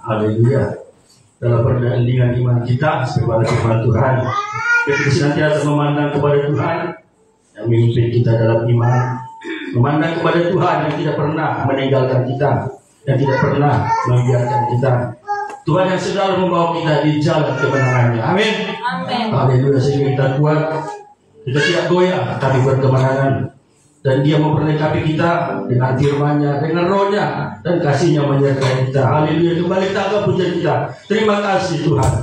Haleluya. Dalam pertandingan iman kita sebagai firman Tuhan, kita senantiasa memandang kepada Tuhan yang memimpin kita dalam iman, memandang kepada Tuhan yang tidak pernah meninggalkan kita, yang tidak pernah membiarkan kita. Tuhan yang selalu membawa kita di jalan kemenangannya. Amin. Haleluya. Sehingga kita kuat, kita tidak goyah, tapi berkemenangan. Dan Dia memperlengkapi kita dengan firman-Nya, dengan Roh-Nya, dan kasih-Nya menyertai kita. Haleluya. Kembali tanggap pujian kita. Terima kasih Tuhan.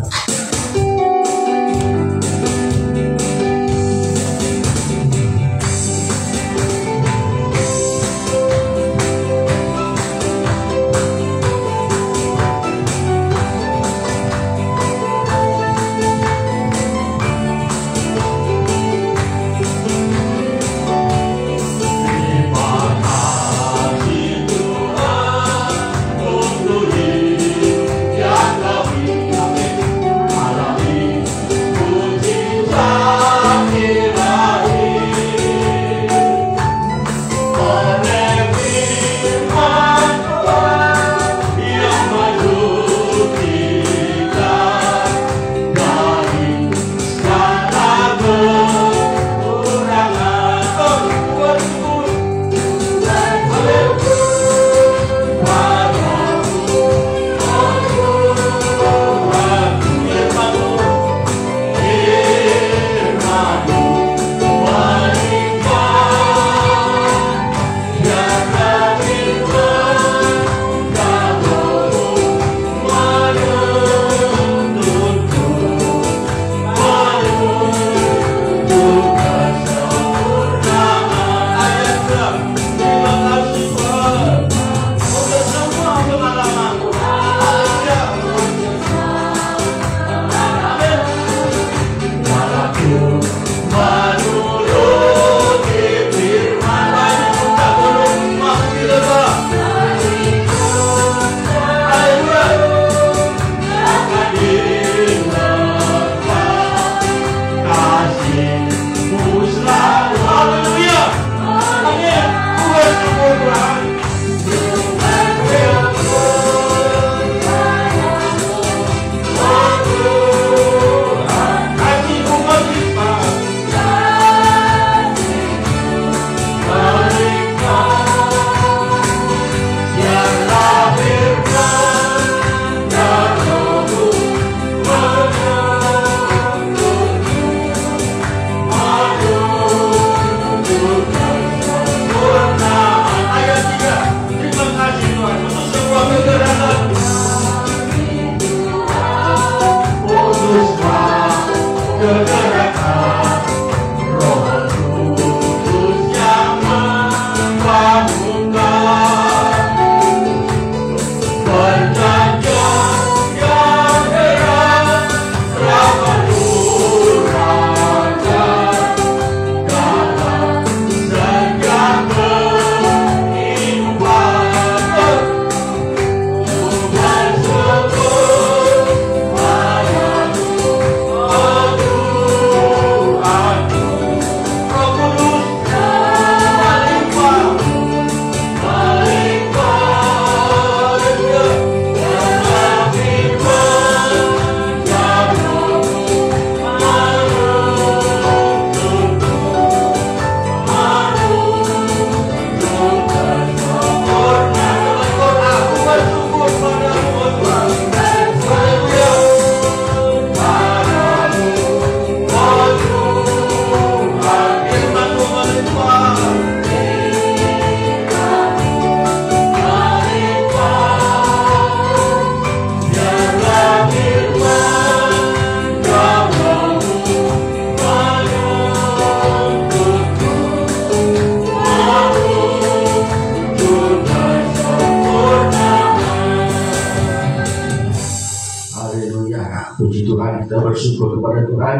Kita bersyukur kepada Tuhan,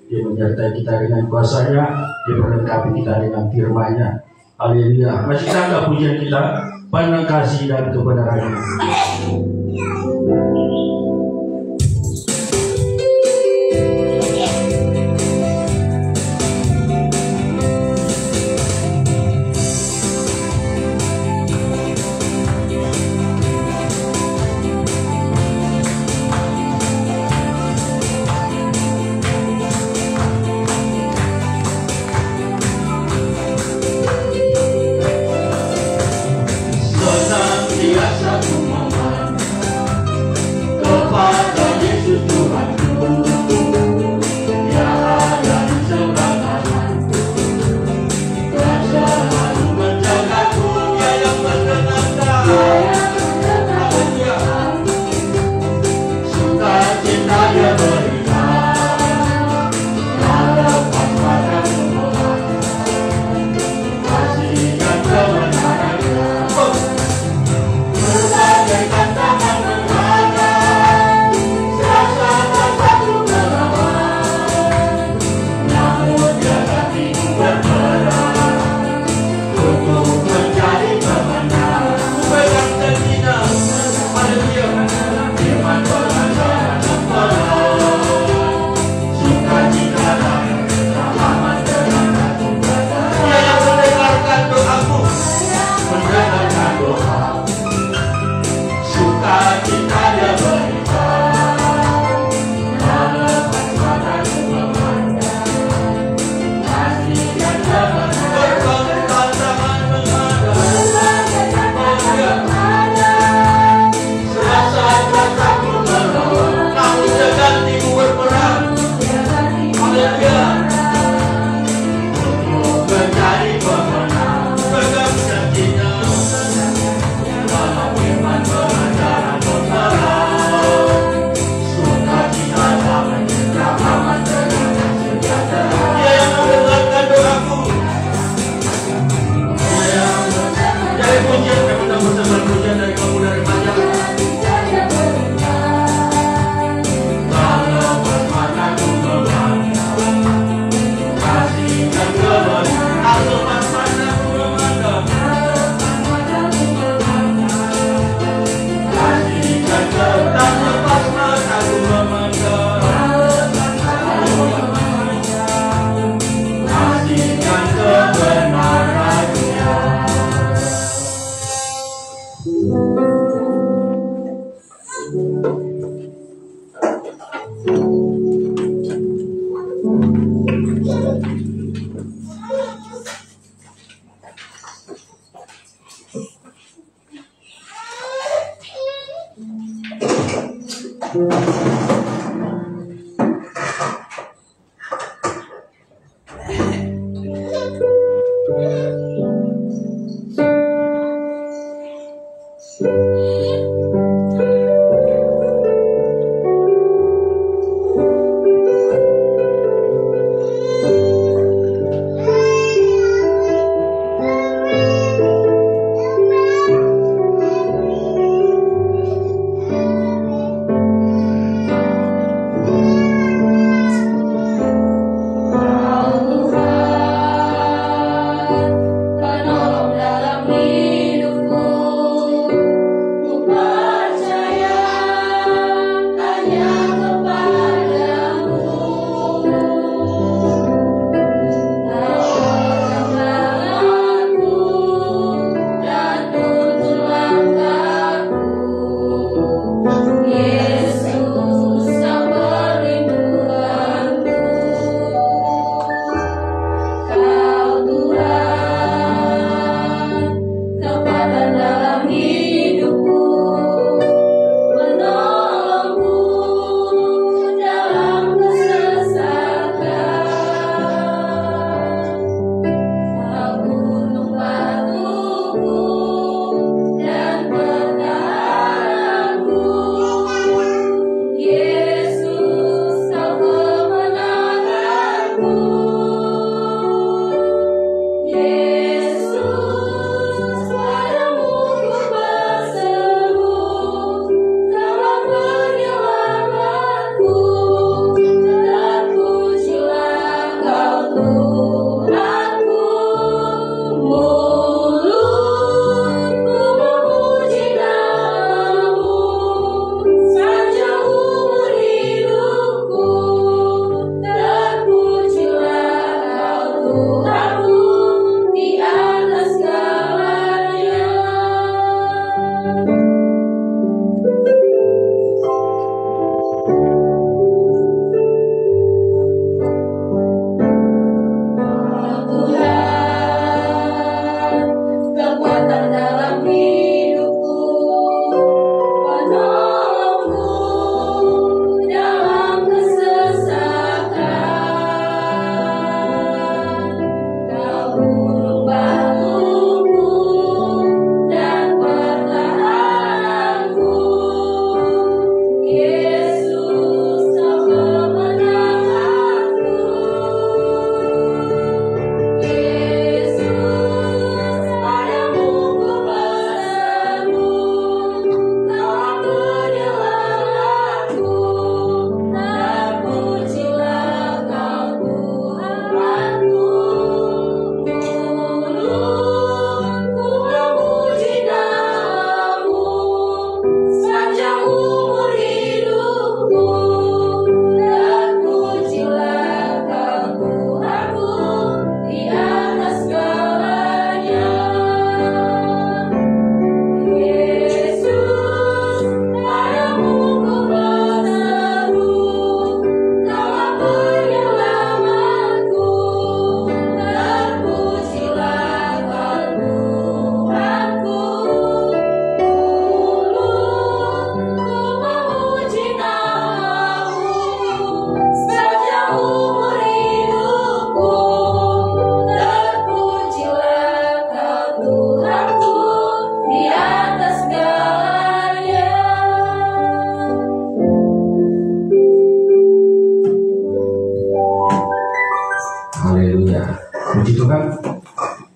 Dia menyertai kita dengan kuasa-Nya, Dia melengkapi kita dengan firman-Nya. Haleluya. Masih tangga pujian kita, pandang kasih dan kebenaran-Nya.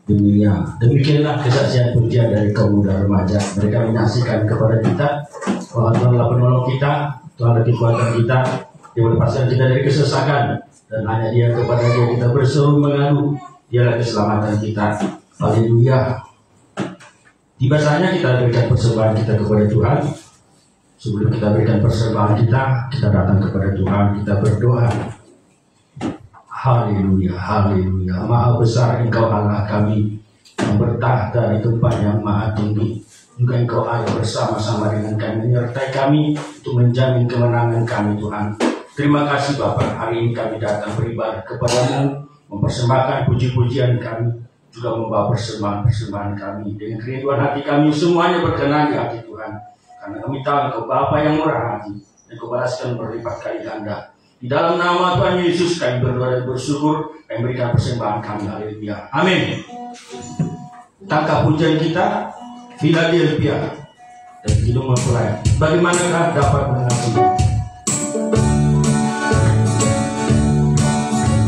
dunia. Demikianlah kesaksian pujian dari kaum muda remaja. Mereka menyaksikan kepada kita bahwa Tuhan adalah penolong kita, Tuhan adalah kekuatan kita, Dia melepaskan kita dari kesesakan, dan hanya Dia kepada Dia kita berseru mengadu, Dialah keselamatan kita. Haleluya. Tiba saatnya kita berikan persembahan kita kepada Tuhan. Sebelum kita berikan persembahan kita datang kepada Tuhan, kita berdoa. Haleluya, haleluya. Maha besar Engkau Allah kami, yang bertahta di tempat yang maha tinggi. Engkau Allah bersama-sama dengan kami, menyertai kami untuk menjamin kemenangan kami, Tuhan. Terima kasih Bapa, hari ini kami datang beribadah kepada-Mu, mempersembahkan puji-pujian kami, juga membawa persembahan-persembahan kami. Dengan kerinduan hati kami semuanya berkenan di hati Tuhan. Karena kami tahu Engkau Bapa yang murah hati, dan Engkau balaskan berlipat kali ganda. Di dalam nama Tuhan Yesus kami berdoa dan bersyukur, kami berikan persembahan kami. Haleluya. Amin. Tangkap pujian kita, Philadelphia, dan hidung mempelai. Bagaimanakah dapat mengasihi?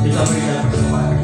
Kita berikan persembahan.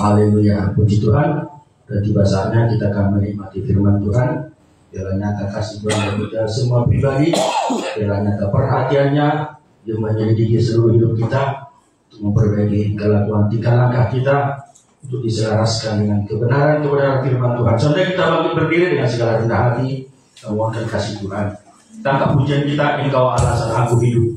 Haleluya, puji Tuhan. Dan tiba saatnya kita akan menikmati firman Tuhan. Biarlah nyata kasih Tuhan kepada semua pribadi. Biarlah nyata perhatiannya yang menyelidiki seluruh hidup kita untuk memperbaiki kelakuan tingkah langkah kita, untuk diselaraskan dengan kebenaran firman Tuhan. Sampai kita bangkit berdiri dengan segala rendah hati, memohonkan kasih Tuhan. Tangkap pujian kita, Engkau alasan aku hidup.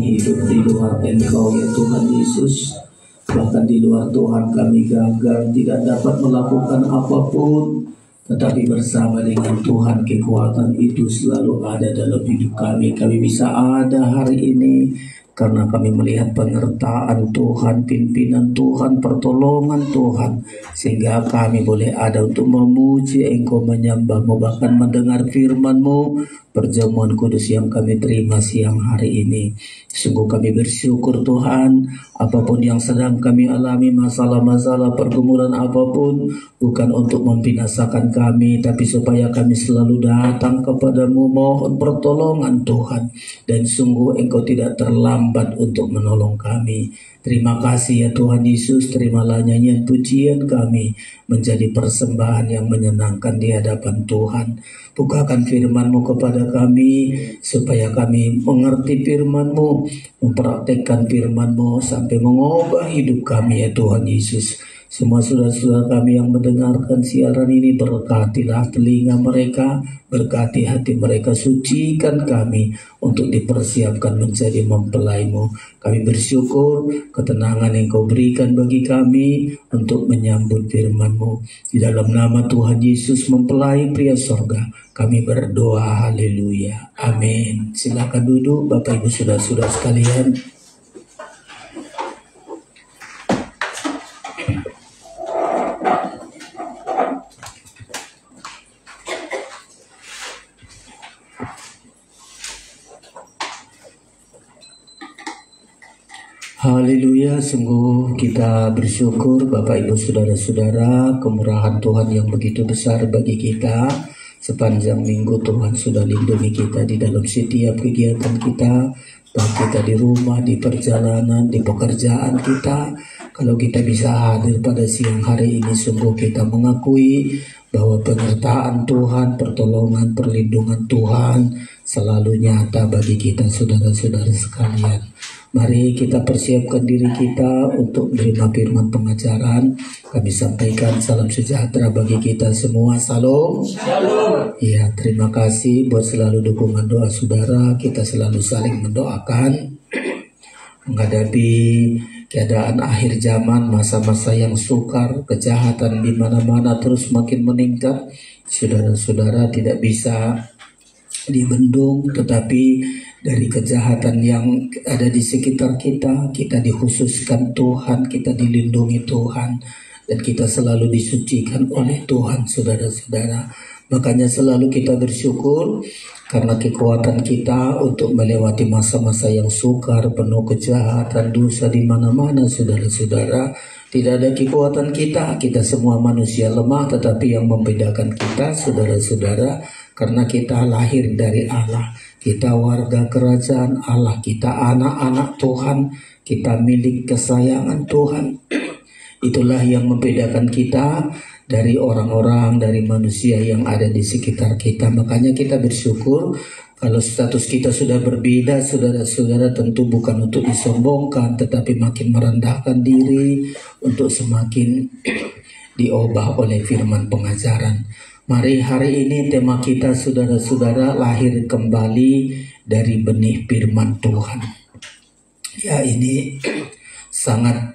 kami hidup di luar Engkau ya Tuhan Yesus. Bahkan di luar Tuhan kami gagal, tidak dapat melakukan apapun. Tetapi bersama dengan Tuhan kekuatan itu selalu ada dalam hidup kami. Kami bisa ada hari ini karena kami melihat penyertaan Tuhan, pimpinan Tuhan, pertolongan Tuhan. Sehingga kami boleh ada untuk memuji Engkau, menyembah-Mu, bahkan mendengar firman-Mu. Perjamuan kudus yang kami terima siang hari ini, sungguh kami bersyukur Tuhan. Apapun yang sedang kami alami, masalah-masalah, pergumulan apapun, bukan untuk membinasakan kami, tapi supaya kami selalu datang kepadamu mohon pertolongan Tuhan. Dan sungguh Engkau tidak terlambat untuk menolong kami. Terima kasih ya Tuhan Yesus. Terimalah nyanyian pujian kami menjadi persembahan yang menyenangkan di hadapan Tuhan. Bukakan firman-Mu kepada kami supaya kami mengerti firman-Mu, mempraktekkan firman-Mu sampai mengubah hidup kami ya Tuhan Yesus. Semua saudara-saudara kami yang mendengarkan siaran ini, berkatilah telinga mereka, berkati hati mereka, sucikan kami untuk dipersiapkan menjadi mempelai-Mu. Kami bersyukur ketenangan yang Kau berikan bagi kami untuk menyambut firman-Mu. Di dalam nama Tuhan Yesus, mempelai pria sorga, kami berdoa, haleluya, amin. Silakan duduk Bapak Ibu saudara-saudara sekalian. Haleluya, sungguh kita bersyukur Bapak Ibu Saudara-saudara, kemurahan Tuhan yang begitu besar bagi kita. Sepanjang minggu Tuhan sudah lindungi kita di dalam setiap kegiatan kita, baik kita di rumah, di perjalanan, di pekerjaan kita. Kalau kita bisa hadir pada siang hari ini, sungguh kita mengakui bahwa penyertaan Tuhan, pertolongan, perlindungan Tuhan selalu nyata bagi kita saudara-saudara sekalian. Mari kita persiapkan diri kita untuk menerima firman pengajaran. Kami sampaikan salam sejahtera bagi kita semua. Salam. Shalom. Ya, terima kasih buat selalu dukungan doa saudara. Kita selalu saling mendoakan menghadapi keadaan akhir zaman, masa-masa yang sukar, kejahatan di mana-mana terus makin meningkat. Saudara-saudara tidak bisa dibendung, tetapi dari kejahatan yang ada di sekitar kita, kita dikhususkan Tuhan, kita dilindungi Tuhan, dan kita selalu disucikan oleh Tuhan, saudara-saudara. Makanya selalu kita bersyukur karena kekuatan kita untuk melewati masa-masa yang sukar, penuh kejahatan, dosa di mana-mana, saudara-saudara. Tidak ada kekuatan kita semua manusia lemah, tetapi yang membedakan kita, saudara-saudara, karena kita lahir dari Allah. Kita warga kerajaan Allah, kita anak-anak Tuhan, kita milik kesayangan Tuhan. Itulah yang membedakan kita dari orang-orang, dari manusia yang ada di sekitar kita. Makanya kita bersyukur kalau status kita sudah berbeda, saudara-saudara, tentu bukan untuk disombongkan, tetapi makin merendahkan diri untuk semakin diubah oleh firman pengajaran. Mari hari ini tema kita saudara-saudara, lahir kembali dari benih firman Tuhan. Ya, ini sangat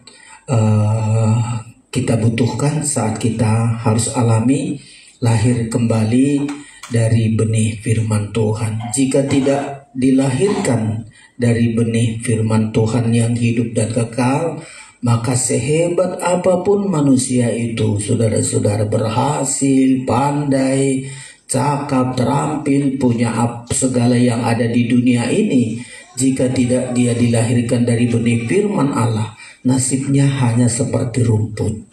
kita butuhkan saat kita harus alami lahir kembali dari benih firman Tuhan. Jika tidak dilahirkan dari benih firman Tuhan yang hidup dan kekal, maka sehebat apapun manusia itu, saudara-saudara, berhasil, pandai, cakap, terampil, punya segala yang ada di dunia ini, jika tidak dia dilahirkan dari benih firman Allah, nasibnya hanya seperti rumput.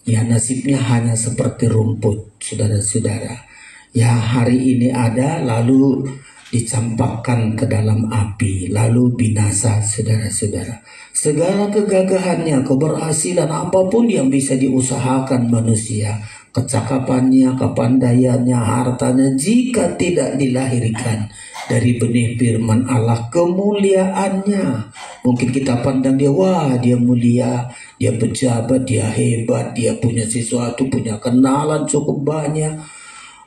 Ya, nasibnya hanya seperti rumput, saudara-saudara. Ya, hari ini ada, lalu dicampakkan ke dalam api, lalu binasa, saudara-saudara. Segala kegagahannya, keberhasilan apapun yang bisa diusahakan manusia, kecakapannya, kepandaiannya, hartanya, jika tidak dilahirkan dari benih firman Allah, kemuliaannya, mungkin kita pandang dia, wah dia mulia, dia pejabat, dia hebat, dia punya sesuatu, punya kenalan cukup banyak.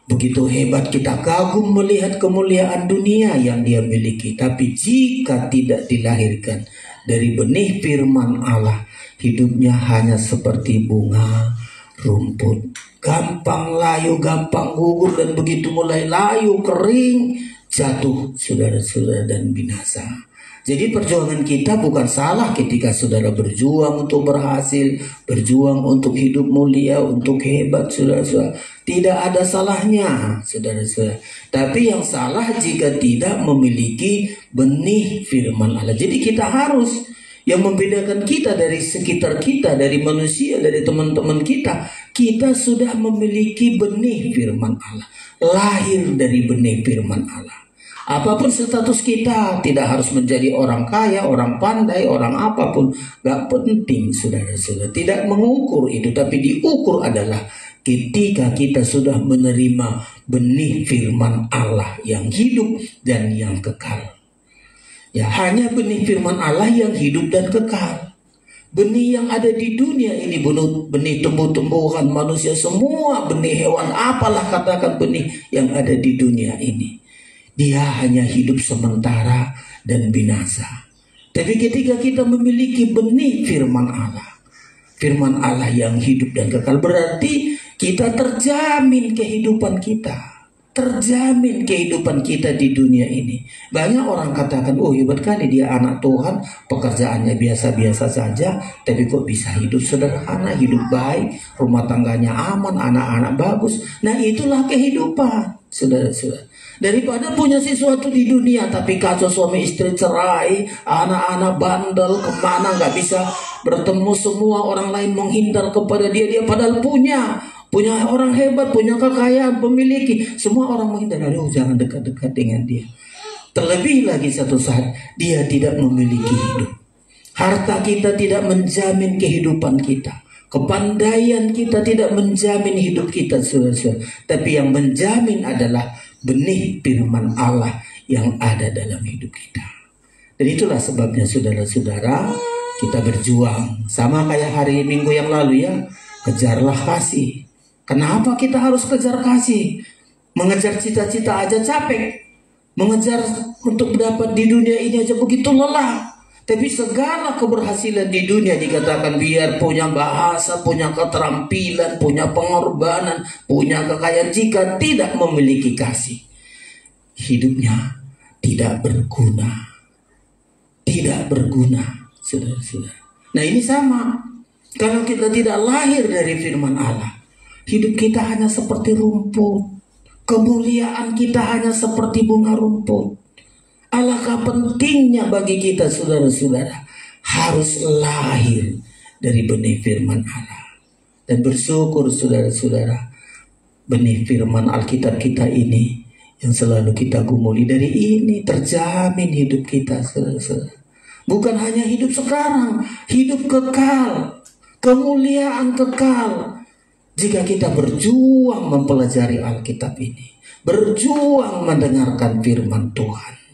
Begitu hebat, kita kagum melihat kemuliaan dunia yang dia miliki. Tapi jika tidak dilahirkan dari benih firman Allah, hidupnya hanya seperti bunga rumput. Gampang layu, gampang gugur, dan begitu mulai layu, kering, jatuh saudara-saudara dan binasa. Jadi perjuangan kita bukan salah ketika saudara berjuang untuk berhasil, berjuang untuk hidup mulia, untuk hebat, saudara-saudara. Tidak ada salahnya, saudara-saudara. Tapi yang salah jika tidak memiliki benih firman Allah. Jadi kita harus, yang membedakan kita dari sekitar kita, dari manusia, dari teman-teman kita, kita sudah memiliki benih firman Allah. Lahir dari benih firman Allah. Apapun status kita, tidak harus menjadi orang kaya, orang pandai, orang apapun, gak penting, saudara-saudara. Tidak mengukur itu, tapi diukur adalah ketika kita sudah menerima benih firman Allah yang hidup dan yang kekal. Ya, hanya benih firman Allah yang hidup dan kekal. Benih yang ada di dunia ini, benih tumbuh-tumbuhan manusia, semua benih hewan, apalah katakan benih yang ada di dunia ini. Dia hanya hidup sementara dan binasa. Tapi ketika kita memiliki benih firman Allah yang hidup dan kekal, berarti kita terjamin kehidupan kita. Terjamin kehidupan kita di dunia ini. Banyak orang katakan, oh hebat kali dia anak Tuhan, pekerjaannya biasa-biasa saja, tapi kok bisa hidup sederhana, hidup baik, rumah tangganya aman, anak-anak bagus. Nah itulah kehidupan, saudara-saudara. Daripada punya sesuatu di dunia tapi kacau, suami istri cerai, anak-anak bandel, kemana nggak bisa bertemu, semua orang lain menghindar kepada dia padahal punya orang hebat, punya kekayaan, memiliki, semua orang menghindar. Aduh, jangan dekat-dekat dengan dia. Terlebih lagi satu saat dia tidak memiliki hidup. Harta kita tidak menjamin kehidupan kita. Kepandaian kita tidak menjamin hidup kita, saudara-saudara. Tapi yang menjamin adalah benih firman Allah yang ada dalam hidup kita. Dan itulah sebabnya saudara-saudara, kita berjuang. Sama kayak hari Minggu yang lalu ya, kejarlah kasih. Kenapa kita harus kejar kasih? Mengejar cita-cita aja capek. Mengejar untuk dapat di dunia ini aja begitu lelah. Tapi segala keberhasilan di dunia dikatakan biar punya bahasa, punya keterampilan, punya pengorbanan, punya kekayaan, jika tidak memiliki kasih, hidupnya tidak berguna. Tidak berguna, saudara-saudara. Nah ini sama. Kalau kita tidak lahir dari firman Allah, hidup kita hanya seperti rumput. Kemuliaan kita hanya seperti bunga rumput. Alangkah pentingnya bagi kita, saudara-saudara, harus lahir dari benih firman Allah. Dan bersyukur, saudara-saudara, benih firman Alkitab kita ini yang selalu kita gumuli, dari ini terjamin hidup kita, saudara-saudara. Bukan hanya hidup sekarang, hidup kekal, kemuliaan kekal. Jika kita berjuang mempelajari Alkitab ini, berjuang mendengarkan firman Tuhan.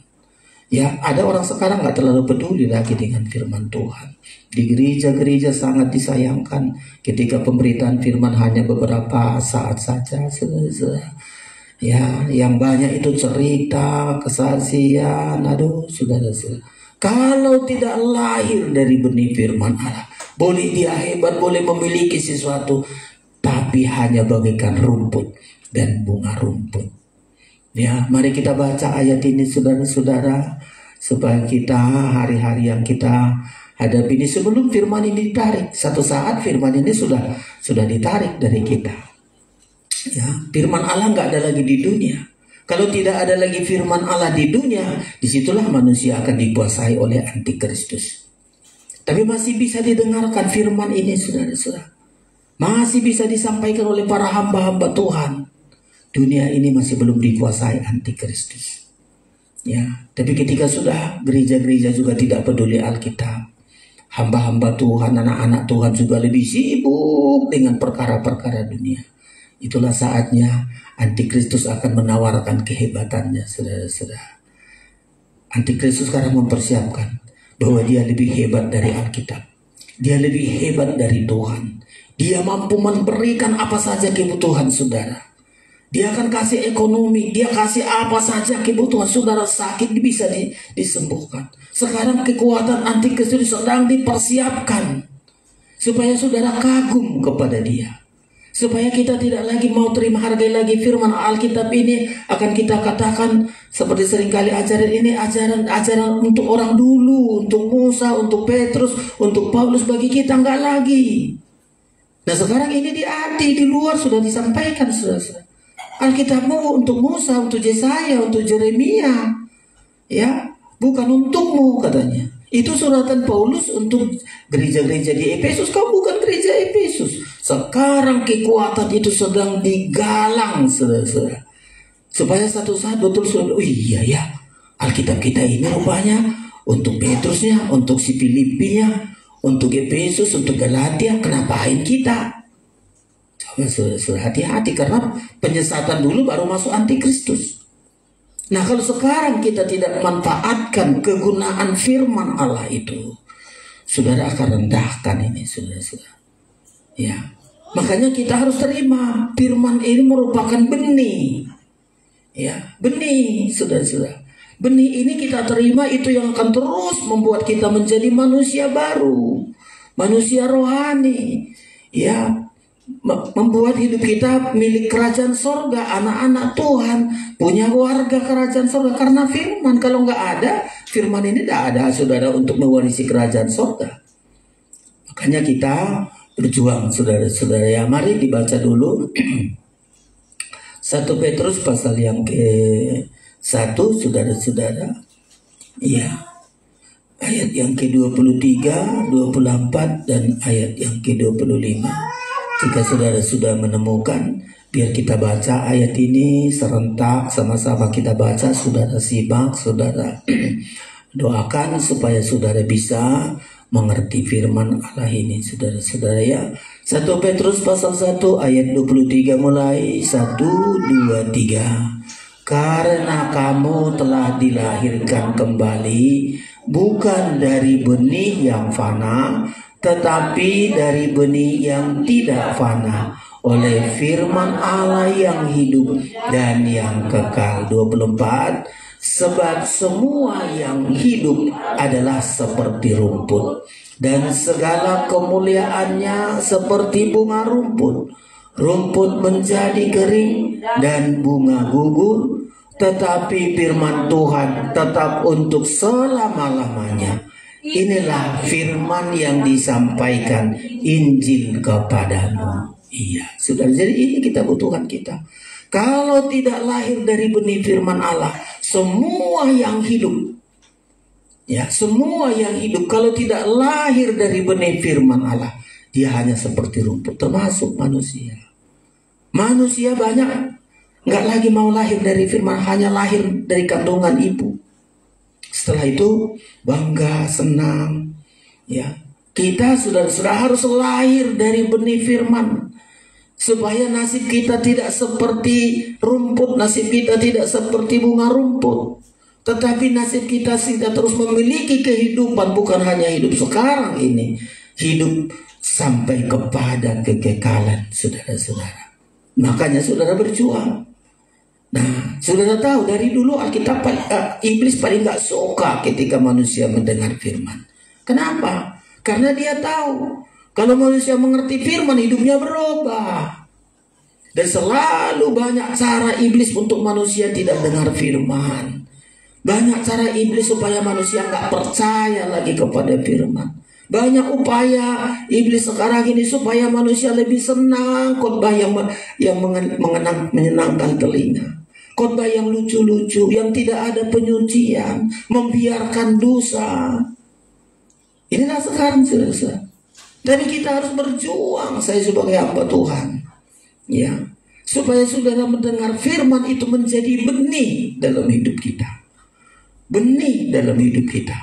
Ya, ada orang sekarang gak terlalu peduli lagi dengan firman Tuhan. Di gereja-gereja sangat disayangkan ketika pemberitaan firman hanya beberapa saat saja, saudara-saudara. Ya, yang banyak itu cerita, kesaksian, aduh, saudara-saudara. Kalau tidak lahir dari benih firman Allah, boleh dia hebat, boleh memiliki sesuatu, tapi hanya bagaikan rumput dan bunga rumput. Ya, mari kita baca ayat ini, saudara-saudara, supaya kita hari-hari yang kita hadapi ini, sebelum firman ini ditarik, satu saat firman ini sudah ditarik dari kita. Ya, firman Allah nggak ada lagi di dunia. Kalau tidak ada lagi firman Allah di dunia, disitulah manusia akan dikuasai oleh antikristus. Tapi masih bisa didengarkan firman ini, saudara-saudara. Masih bisa disampaikan oleh para hamba-hamba Tuhan. Dunia ini masih belum dikuasai antikristus. Ya, tapi ketika sudah gereja-gereja juga tidak peduli Alkitab, hamba-hamba Tuhan, anak-anak Tuhan juga lebih sibuk dengan perkara-perkara dunia. Itulah saatnya antikristus akan menawarkan kehebatannya, saudara-saudara. Antikristus sekarang mempersiapkan bahwa dia lebih hebat dari Alkitab. Dia lebih hebat dari Tuhan. Dia mampu memberikan apa saja kebutuhan saudara. Dia akan kasih ekonomi, dia kasih apa saja kebutuhan. Saudara sakit bisa disembuhkan. Sekarang kekuatan antikristus sedang dipersiapkan supaya saudara kagum kepada dia. Supaya kita tidak lagi mau terima hargai lagi firman Alkitab ini. Akan kita katakan seperti seringkali ajaran ini ajaran untuk orang dulu, untuk Musa, untuk Petrus, untuk Paulus. Bagi kita enggak lagi. Nah sekarang ini di luar sudah disampaikan, saudara. Alkitabmu untuk Musa, untuk Yesaya, untuk Yeremia, ya, bukan untukmu katanya. Itu suratan Paulus untuk gereja-gereja di Efesus. Kau bukan gereja Efesus. Sekarang kekuatan itu sedang digalang, saudara-saudara, supaya satu saat betul-betul, oh iya ya, Alkitab kita ini rupanya untuk Petrusnya, untuk si Filipinya, untuk Efesus, untuk Galatia. Kenapain kita? Saudara, hati-hati, karena penyesatan dulu baru masuk antikristus. Nah kalau sekarang kita tidak manfaatkan kegunaan firman Allah itu, saudara akan rendahkan ini, saudara-saudara. Ya, makanya kita harus terima firman ini merupakan benih. Ya, benih, saudara-saudara. Benih ini kita terima, itu yang akan terus membuat kita menjadi manusia baru, manusia rohani. Ya, membuat hidup kita milik kerajaan sorga, anak-anak Tuhan, punya warga kerajaan sorga karena firman. Kalau nggak ada firman ini, tidak ada saudara untuk mewarisi kerajaan sorga. Makanya kita berjuang, saudara-saudara ya. Mari dibaca dulu 1 Petrus pasal yang ke-1, saudara-saudara ya, ayat yang ke-23, 24 dan ayat yang ke-25. Jika saudara sudah menemukan, biar kita baca ayat ini serentak, sama-sama kita baca. Saudara simak, saudara doakan supaya saudara bisa mengerti firman Allah ini, saudara-saudara ya. 1 Petrus pasal 1 ayat 23 mulai, 1, 2, 3. Karena kamu telah dilahirkan kembali, bukan dari benih yang fana, tetapi dari benih yang tidak fana, oleh firman Allah yang hidup dan yang kekal. 24. Sebab semua yang hidup adalah seperti rumput, dan segala kemuliaannya seperti bunga rumput. Rumput menjadi kering dan bunga gugur, tetapi firman Tuhan tetap untuk selama-lamanya. Inilah firman yang disampaikan Injil kepadamu. Iya, sudah. Jadi ini kita butuhkan kita. Kalau tidak lahir dari benih firman Allah, semua yang hidup, ya, semua yang hidup, kalau tidak lahir dari benih firman Allah, dia hanya seperti rumput, termasuk manusia. Manusia banyak nggak lagi mau lahir dari firman, hanya lahir dari kandungan ibu. Setelah itu bangga, senang, ya. Kita sudah harus lahir dari benih firman, supaya nasib kita tidak seperti rumput, nasib kita tidak seperti bunga rumput, tetapi nasib kita tidak terus memiliki kehidupan, bukan hanya hidup sekarang ini, hidup sampai kepada kekekalan, saudara-saudara. Makanya saudara berjuang. Nah, saudara tahu dari dulu Alkitab, iblis paling gak suka ketika manusia mendengar firman. Kenapa? Karena dia tahu kalau manusia mengerti firman, hidupnya berubah. Dan selalu banyak cara iblis untuk manusia tidak dengar firman. Banyak cara iblis supaya manusia gak percaya lagi kepada firman. Banyak upaya iblis sekarang ini supaya manusia lebih senang khotbah yang menyenangkan telinga. Khotbah yang lucu-lucu, yang tidak ada penyucian, membiarkan dosa. Inilah sekarang, saudara. Tapi kita harus berjuang, saya sebagai hamba Tuhan, ya, supaya saudara mendengar firman itu menjadi benih dalam hidup kita. Benih dalam hidup kita.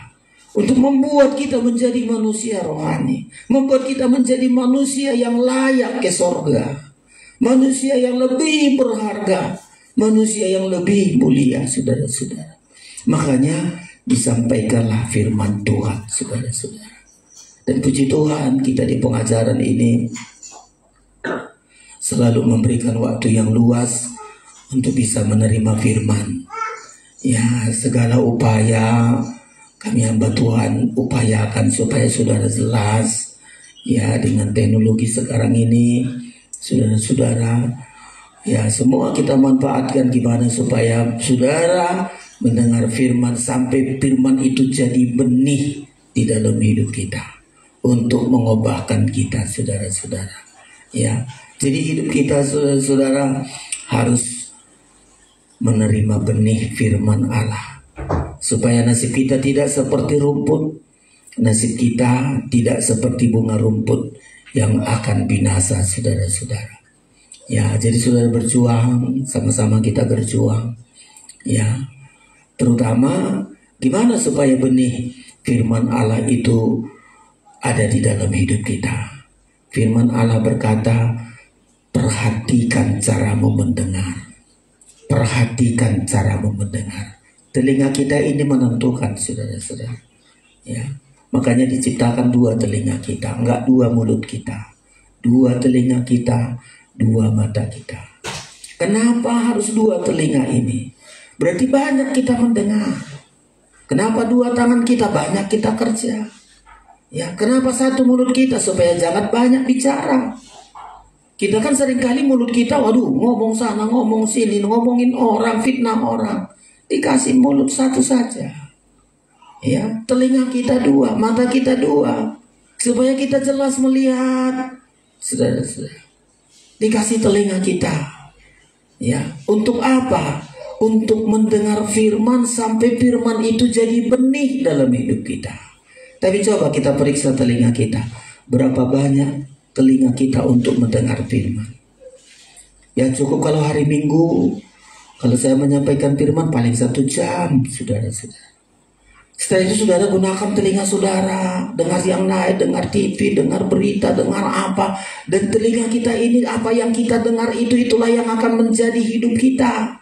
Untuk membuat kita menjadi manusia rohani. Membuat kita menjadi manusia yang layak ke sorga. Manusia yang lebih berharga. Manusia yang lebih mulia, saudara-saudara. Makanya disampaikanlah firman Tuhan, saudara-saudara. Dan puji Tuhan, kita di pengajaran ini selalu memberikan waktu yang luas untuk bisa menerima firman. Ya, segala upaya kami hamba Tuhan upayakan supaya saudara jelas. Ya, dengan teknologi sekarang ini, saudara-saudara, ya semua kita manfaatkan gimana supaya saudara mendengar firman sampai firman itu jadi benih di dalam hidup kita untuk mengubahkan kita, saudara-saudara. Ya, jadi hidup kita, saudara-saudara, harus menerima benih firman Allah supaya nasib kita tidak seperti rumput. Nasib kita tidak seperti bunga rumput yang akan binasa, saudara-saudara. Ya, jadi saudara berjuang, sama-sama kita berjuang. Ya, terutama gimana supaya benih firman Allah itu ada di dalam hidup kita. Firman Allah berkata, perhatikan caramu mendengar. Perhatikan caramu mendengar. Telinga kita ini menentukan, saudara-saudara. Ya. Makanya diciptakan dua telinga kita, enggak dua mulut kita. Dua telinga kita, dua mata kita. Kenapa harus dua telinga ini? Berarti banyak kita mendengar. Kenapa dua tangan kita? Banyak kita kerja. Ya, kenapa satu mulut kita? Supaya jangan banyak bicara. Kita kan seringkali mulut kita, waduh, ngomong sana, ngomong sini, ngomongin orang, fitnah orang. Dikasih mulut satu saja. Ya, telinga kita dua, mata kita dua, supaya kita jelas melihat. Saudara-saudara, dikasih telinga kita. Ya, untuk apa? Untuk mendengar firman sampai firman itu jadi benih dalam hidup kita. Tapi coba kita periksa telinga kita. Berapa banyak telinga kita untuk mendengar firman? Ya cukup kalau hari Minggu, kalau saya menyampaikan firman paling 1 jam, saudara-saudara. Setelah itu saudara gunakan telinga saudara, dengar yang naik, dengar TV, dengar berita, dengar apa. Dan telinga kita ini, apa yang kita dengar itu, itulah yang akan menjadi hidup kita.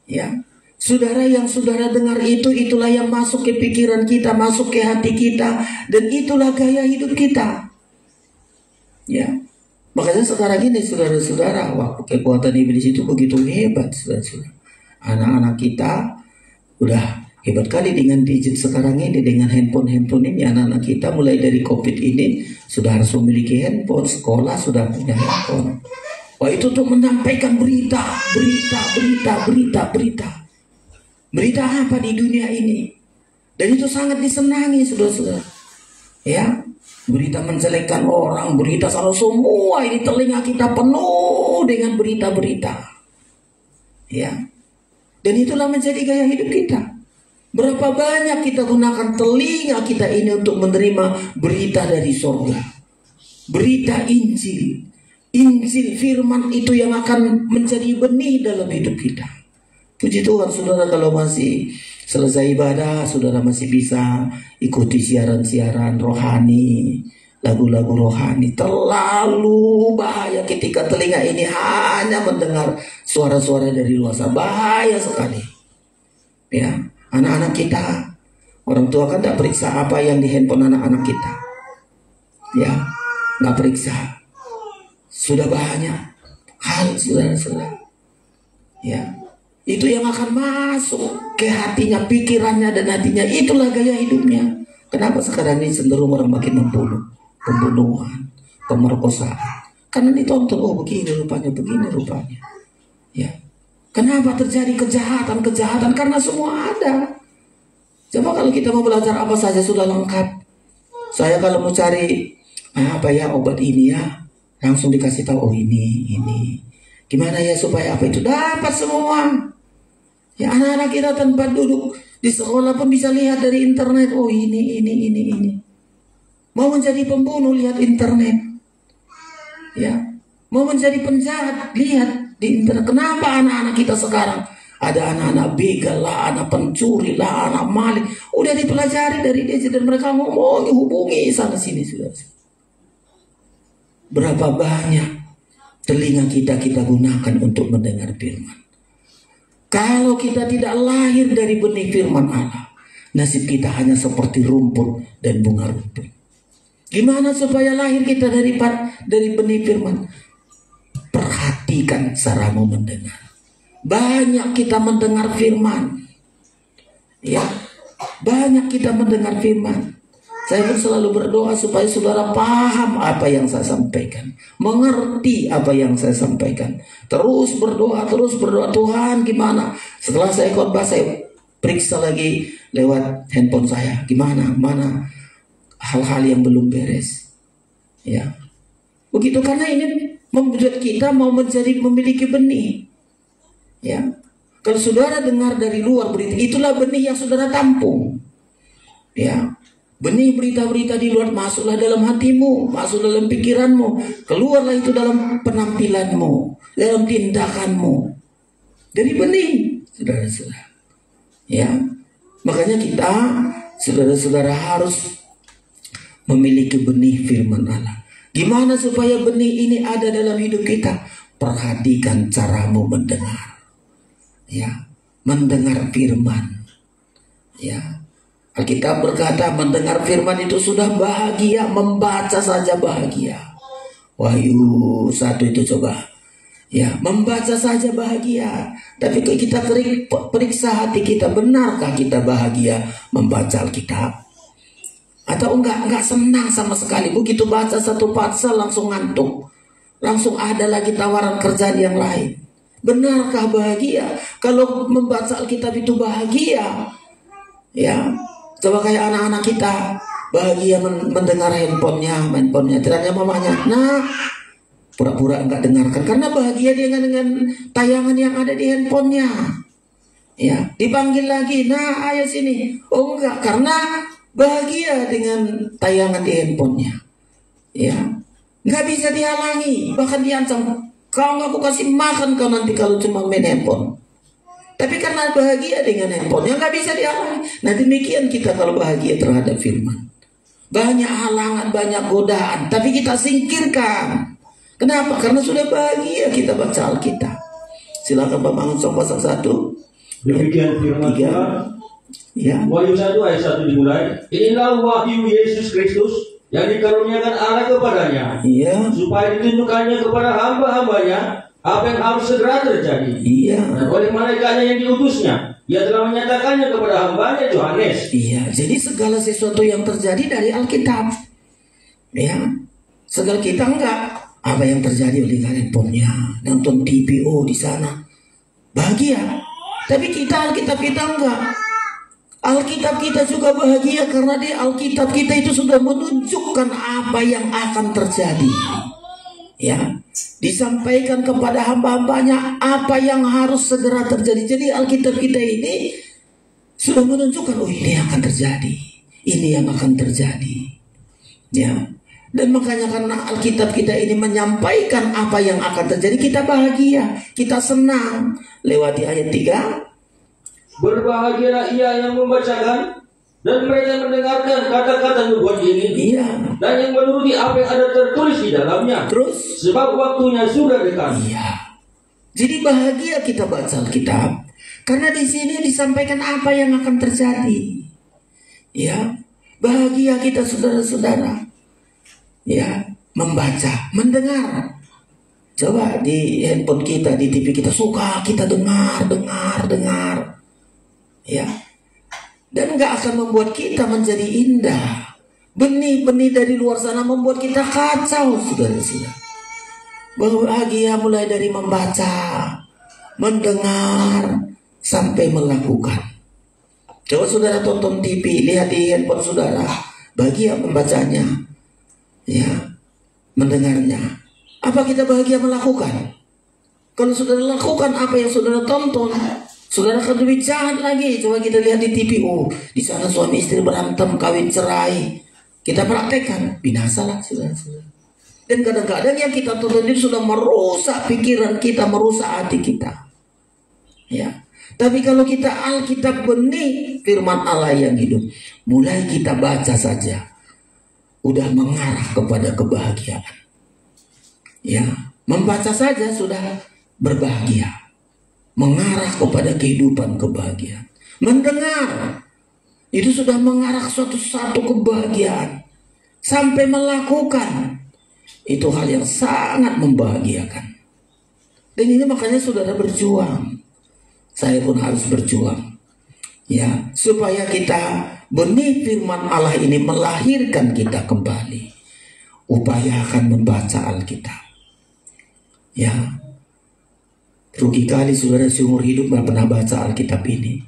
Ya, saudara, yang saudara dengar itu, itulah yang masuk ke pikiran kita, masuk ke hati kita, dan itulah gaya hidup kita. Ya, makanya sekarang ini saudara-saudara, wah, kekuatan iblis itu begitu hebat, saudara-saudara. Anak-anak kita udah hebat kali dengan gadget sekarang ini, dengan handphone ini. Anak-anak kita mulai dari COVID ini sudah harus memiliki handphone, sekolah sudah punya handphone. Wah, itu untuk menyampaikan berita. Berita apa di dunia ini? Dan itu sangat disenangi, saudara-saudara. Ya, berita menjelekkan orang, berita salah, semua ini telinga kita penuh dengan berita-berita. Ya, dan itulah menjadi gaya hidup kita. Berapa banyak kita gunakan telinga kita ini untuk menerima berita dari surga. Berita Injil. Injil firman itu yang akan menjadi benih dalam hidup kita. Puji Tuhan, saudara, kalau masih selesai ibadah, saudara masih bisa ikuti siaran-siaran rohani, lagu-lagu rohani. Terlalu bahaya ketika telinga ini hanya mendengar suara-suara dari luar sana. Bahaya sekali. Ya. Anak-anak kita, orang tua kan tidak periksa apa yang di handphone anak-anak kita. Ya, nggak periksa. Sudah banyak hal, saudara-saudara. Ya, itu yang akan masuk ke hatinya, pikirannya dan hatinya. Itulah gaya hidupnya. Kenapa sekarang ini cenderung orang makin membunuh, pembunuhan, pemerkosaan? Karena ditonton, oh begini rupanya, begini rupanya. Ya. Kenapa terjadi kejahatan? Karena semua ada. Coba kalau kita mau belajar apa saja sudah lengkap. Saya kalau mau cari apa ya obat ini ya, langsung dikasih tahu, oh ini. Gimana ya supaya apa itu dapat semua. Ya, anak-anak kita tanpa duduk di sekolah pun bisa lihat dari internet. Oh ini. Mau menjadi pembunuh, lihat internet. Ya, mau menjadi penjahat, lihat di internet. Kenapa anak-anak kita sekarang ada anak-anak begal lah, anak pencuri lah, anak maling, udah dipelajari dari dia dan mereka ngomong, hubungi sana sini sudah. Berapa banyak telinga kita gunakan untuk mendengar firman. Kalau kita tidak lahir dari benih firman Allah, nasib kita hanya seperti rumput dan bunga rumput. Gimana supaya lahir kita dari benih firman? Perhatikan caramu mendengar. Banyak kita mendengar firman. Ya, banyak kita mendengar firman. Saya pun selalu berdoa supaya saudara paham apa yang saya sampaikan, mengerti apa yang saya sampaikan. Terus berdoa, Tuhan gimana? Setelah saya khotbah, saya periksa lagi lewat handphone saya, mana hal-hal yang belum beres. Ya, begitu, karena ini membuat kita mau memiliki benih. Ya, kalau saudara dengar dari luar berita, itulah benih yang saudara tampung. Ya, benih berita-berita di luar masuklah dalam hatimu, masuk dalam pikiranmu, keluarlah itu dalam penampilanmu, dalam tindakanmu. Dari benih, saudara-saudara. Ya, makanya kita, saudara-saudara, harus memiliki benih firman Allah. Gimana supaya benih ini ada dalam hidup kita? Perhatikan caramu mendengar. Ya, mendengar firman. Ya, Alkitab berkata mendengar firman itu sudah bahagia, membaca saja bahagia. Wahyu 1 itu coba. Ya, membaca saja bahagia. Tapi kita periksa hati kita, benarkah kita bahagia membaca Alkitab? Atau enggak senang sama sekali. Begitu baca satu pasal langsung ngantuk. Langsung ada lagi tawaran kerjaan yang lain. Benarkah bahagia? Kalau membaca Alkitab itu bahagia, ya, coba kayak anak-anak kita bahagia mendengar handphonenya, tanya mamanya, nah, pura-pura enggak dengarkan karena bahagia dia dengan tayangan yang ada di handphonenya. Ya, dipanggil lagi, nah ayo sini, oh enggak, karena bahagia dengan tayangan di handphonenya. Ya, enggak bisa dihalangi, bahkan diancam, kau nggak aku kasih makan kau nanti kalau cuma main handphone. Tapi karena bahagia dengan handphone yang nggak bisa dihalangi. Nah demikian kita kalau bahagia terhadap firman. Banyak halangan, banyak godaan, tapi kita singkirkan. Kenapa? Karena sudah bahagia kita baca Alkitab. Silakan Pak Mangun pasal 1. Demikian firman Tuhan. Ya. Wahyu 1 ayat 1 dimulai. Inilah wahyu Yesus Kristus yang dikaruniakan Allah kepadanya. Iya. Supaya ditunjukkannya kepada hamba-hambanya apa yang harus segera terjadi. Iya. Dan oleh malaikatnya yang diutusnya, ia telah menyatakannya kepada hambanya Yohanes. Iya. Jadi segala sesuatu yang terjadi dari Alkitab. Ya. Segala kita enggak. Apa yang terjadi oleh handphonenya, nonton TPO di sana, bahagia. Tapi kita Alkitab kita enggak. Alkitab kita juga bahagia karena di Alkitab kita itu sudah menunjukkan apa yang akan terjadi. Ya, disampaikan kepada hamba-hambanya apa yang harus segera terjadi. Jadi Alkitab kita ini sudah menunjukkan, oh ini akan terjadi, ini yang akan terjadi. Ya, dan makanya karena Alkitab kita ini menyampaikan apa yang akan terjadi, kita bahagia, kita senang. Lewati ayat 3. Berbahagialah ia yang membacakan dan mereka mendengarkan kata-kata nubuat ini. Iya. Dan yang menuruti apa yang ada tertulis di dalamnya. Terus? Sebab waktunya sudah dekat. Iya. Jadi bahagia kita baca Alkitab karena di sini disampaikan apa yang akan terjadi. Ya, bahagia kita saudara-saudara. Ya, membaca, mendengar. Coba di handphone kita, di TV kita suka kita dengar. Ya, dan nggak akan membuat kita menjadi indah. Benih-benih dari luar sana membuat kita kacau, saudara-saudara. Bahagia mulai dari membaca, mendengar, sampai melakukan. Coba saudara tonton TV, lihat di handphone saudara, bahagia membacanya, ya, mendengarnya. Apa kita bahagia melakukan? Kalau saudara lakukan apa yang saudara tonton, saudara akan lebih jahat lagi. Coba kita lihat di TV, oh, di sana suami istri berantem, kawin cerai. Kita praktekkan, binasalah saudara-saudara. Dan kadang-kadang yang kita tonton itu sudah merusak pikiran kita, merusak hati kita. Ya. Tapi kalau kita Alkitab benih firman Allah yang hidup, mulai kita baca saja, udah mengarah kepada kebahagiaan. Ya, membaca saja sudah berbahagia. Mengarah kepada kehidupan kebahagiaan. Mendengar itu sudah mengarah suatu kebahagiaan. Sampai melakukan itu hal yang sangat membahagiakan. Dan ini makanya saudara berjuang. saya pun harus berjuang. Ya, supaya kita benih firman Allah ini melahirkan kita kembali. Upayakan membaca Alkitab. Ya, rugi kali saudara seumur hidup gak pernah baca Alkitab ini.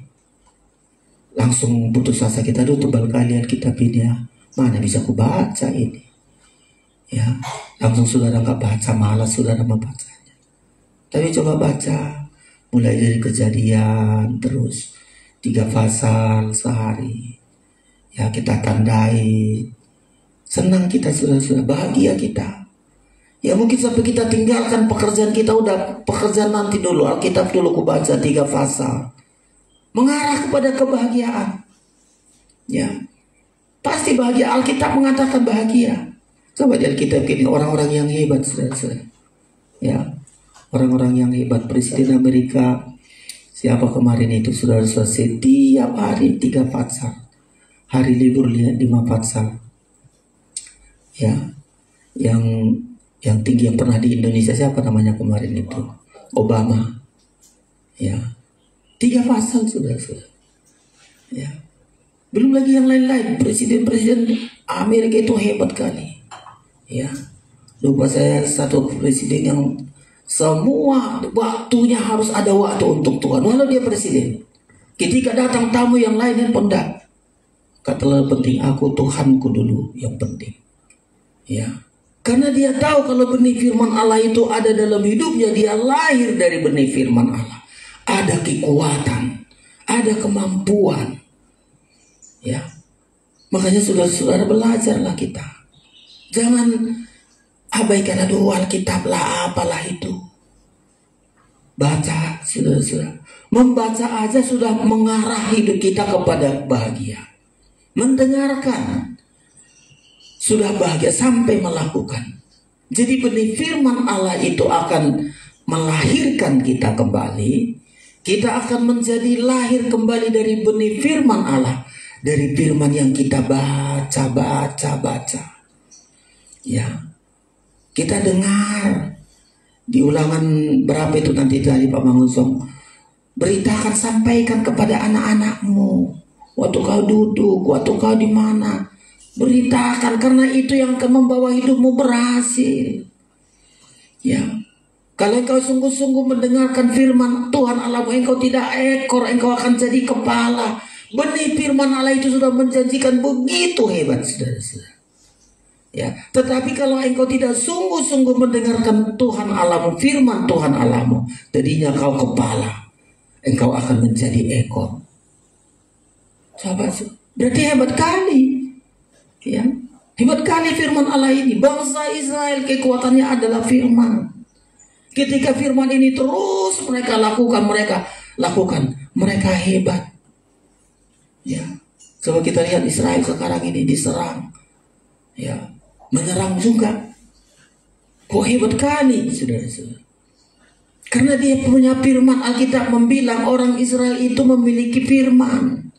Langsung putus asa kita, aduh tebal kali Alkitab ini ya. Mana bisa aku baca ini? Ya, langsung saudara gak baca, malas saudara membacanya. Tapi coba baca, mulai dari Kejadian terus 3 pasal sehari. Ya, kita tandai. Senang kita saudara-saudara, bahagia kita. Ya mungkin sampai kita tinggalkan pekerjaan kita, udah pekerjaan nanti dulu, Alkitab dulu ku baca 3 pasal. Mengarah kepada kebahagiaan. Ya, pasti bahagia. Alkitab mengatakan bahagia. Coba di Alkitab ini orang-orang yang hebat saudara-saudara. Ya, orang-orang yang hebat. Presiden Amerika siapa kemarin itu saudara-saudara, setiap hari 3 pasal. Hari libur 5 pasal. Ya, yang tinggi yang pernah di Indonesia siapa namanya kemarin itu? Obama. Ya, 3 pasal saudara-saudara. Ya, belum lagi yang lain-lain. Presiden-presiden Amerika itu hebat kali. Ya, lupa saya satu presiden yang semua waktunya harus ada waktu untuk Tuhan. Walau dia presiden, ketika datang tamu yang lain pun enggak. Kata penting aku Tuhanku dulu yang penting. Ya, karena dia tahu kalau benih firman Allah itu ada dalam hidupnya, dia lahir dari benih firman Allah. Ada kekuatan, ada kemampuan. Ya, makanya saudara-saudara belajarlah kita. Jangan abaikan, aduh Alkitab lah apalah itu. Baca saudara-saudara. Membaca aja sudah mengarah hidup kita kepada bahagia. Mendengarkan sudah bahagia sampai melakukan. Jadi benih firman Allah itu akan melahirkan kita kembali. Kita akan menjadi lahir kembali dari benih firman Allah. Dari firman yang kita baca. Ya, kita dengar di Ulangan berapa itu nanti dari Pak Mangunsong. Beritakan, sampaikan kepada anak-anakmu. Waktu kau duduk, waktu kau di mana. Beritakan, karena itu yang akan membawa hidupmu berhasil. Ya, kalau engkau sungguh-sungguh mendengarkan firman Tuhan Allahmu, engkau tidak ekor, engkau akan jadi kepala. Benih firman Allah itu sudah menjanjikan begitu hebat, saudara-saudara. Ya, tetapi kalau engkau tidak sungguh-sungguh mendengarkan Tuhan Allahmu, firman Tuhan Allahmu, tadinya kau kepala, engkau akan menjadi ekor. Coba, berarti hebat kali. Ya, hebat kali firman Allah ini. Bangsa Israel kekuatannya adalah firman. Ketika firman ini terus mereka lakukan, mereka hebat. Ya, coba kita lihat Israel sekarang ini diserang. Ya, menyerang juga. Kok hebat kali, saudara-saudara. Karena dia punya firman. Alkitab membilang orang Israel itu memiliki firman.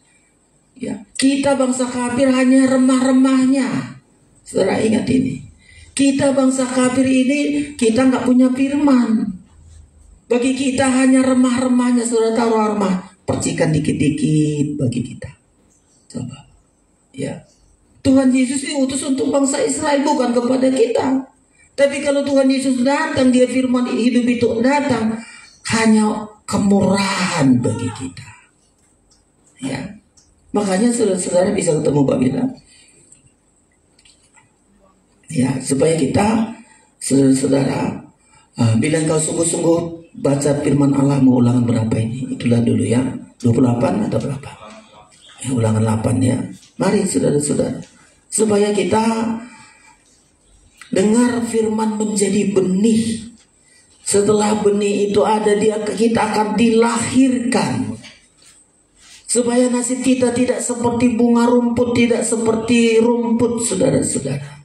Ya, kita bangsa kafir hanya remah-remahnya. Saudara ingat ini. Kita bangsa kafir ini kita nggak punya firman. Bagi kita hanya remah-remahnya. Saudara tahu remah? Percikan dikit-dikit bagi kita. Coba. Ya. Tuhan Yesus diutus untuk bangsa Israel, bukan kepada kita. Tapi kalau Tuhan Yesus datang, dia firman hidup itu datang, hanya kemurahan bagi kita. Ya. Makanya saudara-saudara bisa ketemu Pak Bila. Ya, supaya kita saudara-saudara bila engkau sungguh-sungguh baca firman Allah, mau Ulangan berapa ini? Itulah dulu ya. 28 atau berapa? Ya, Ulangan 8 ya. Mari saudara-saudara, supaya kita dengar firman menjadi benih. Setelah benih itu ada, kita akan dilahirkan. Supaya nasib kita tidak seperti bunga rumput, tidak seperti rumput, saudara-saudara.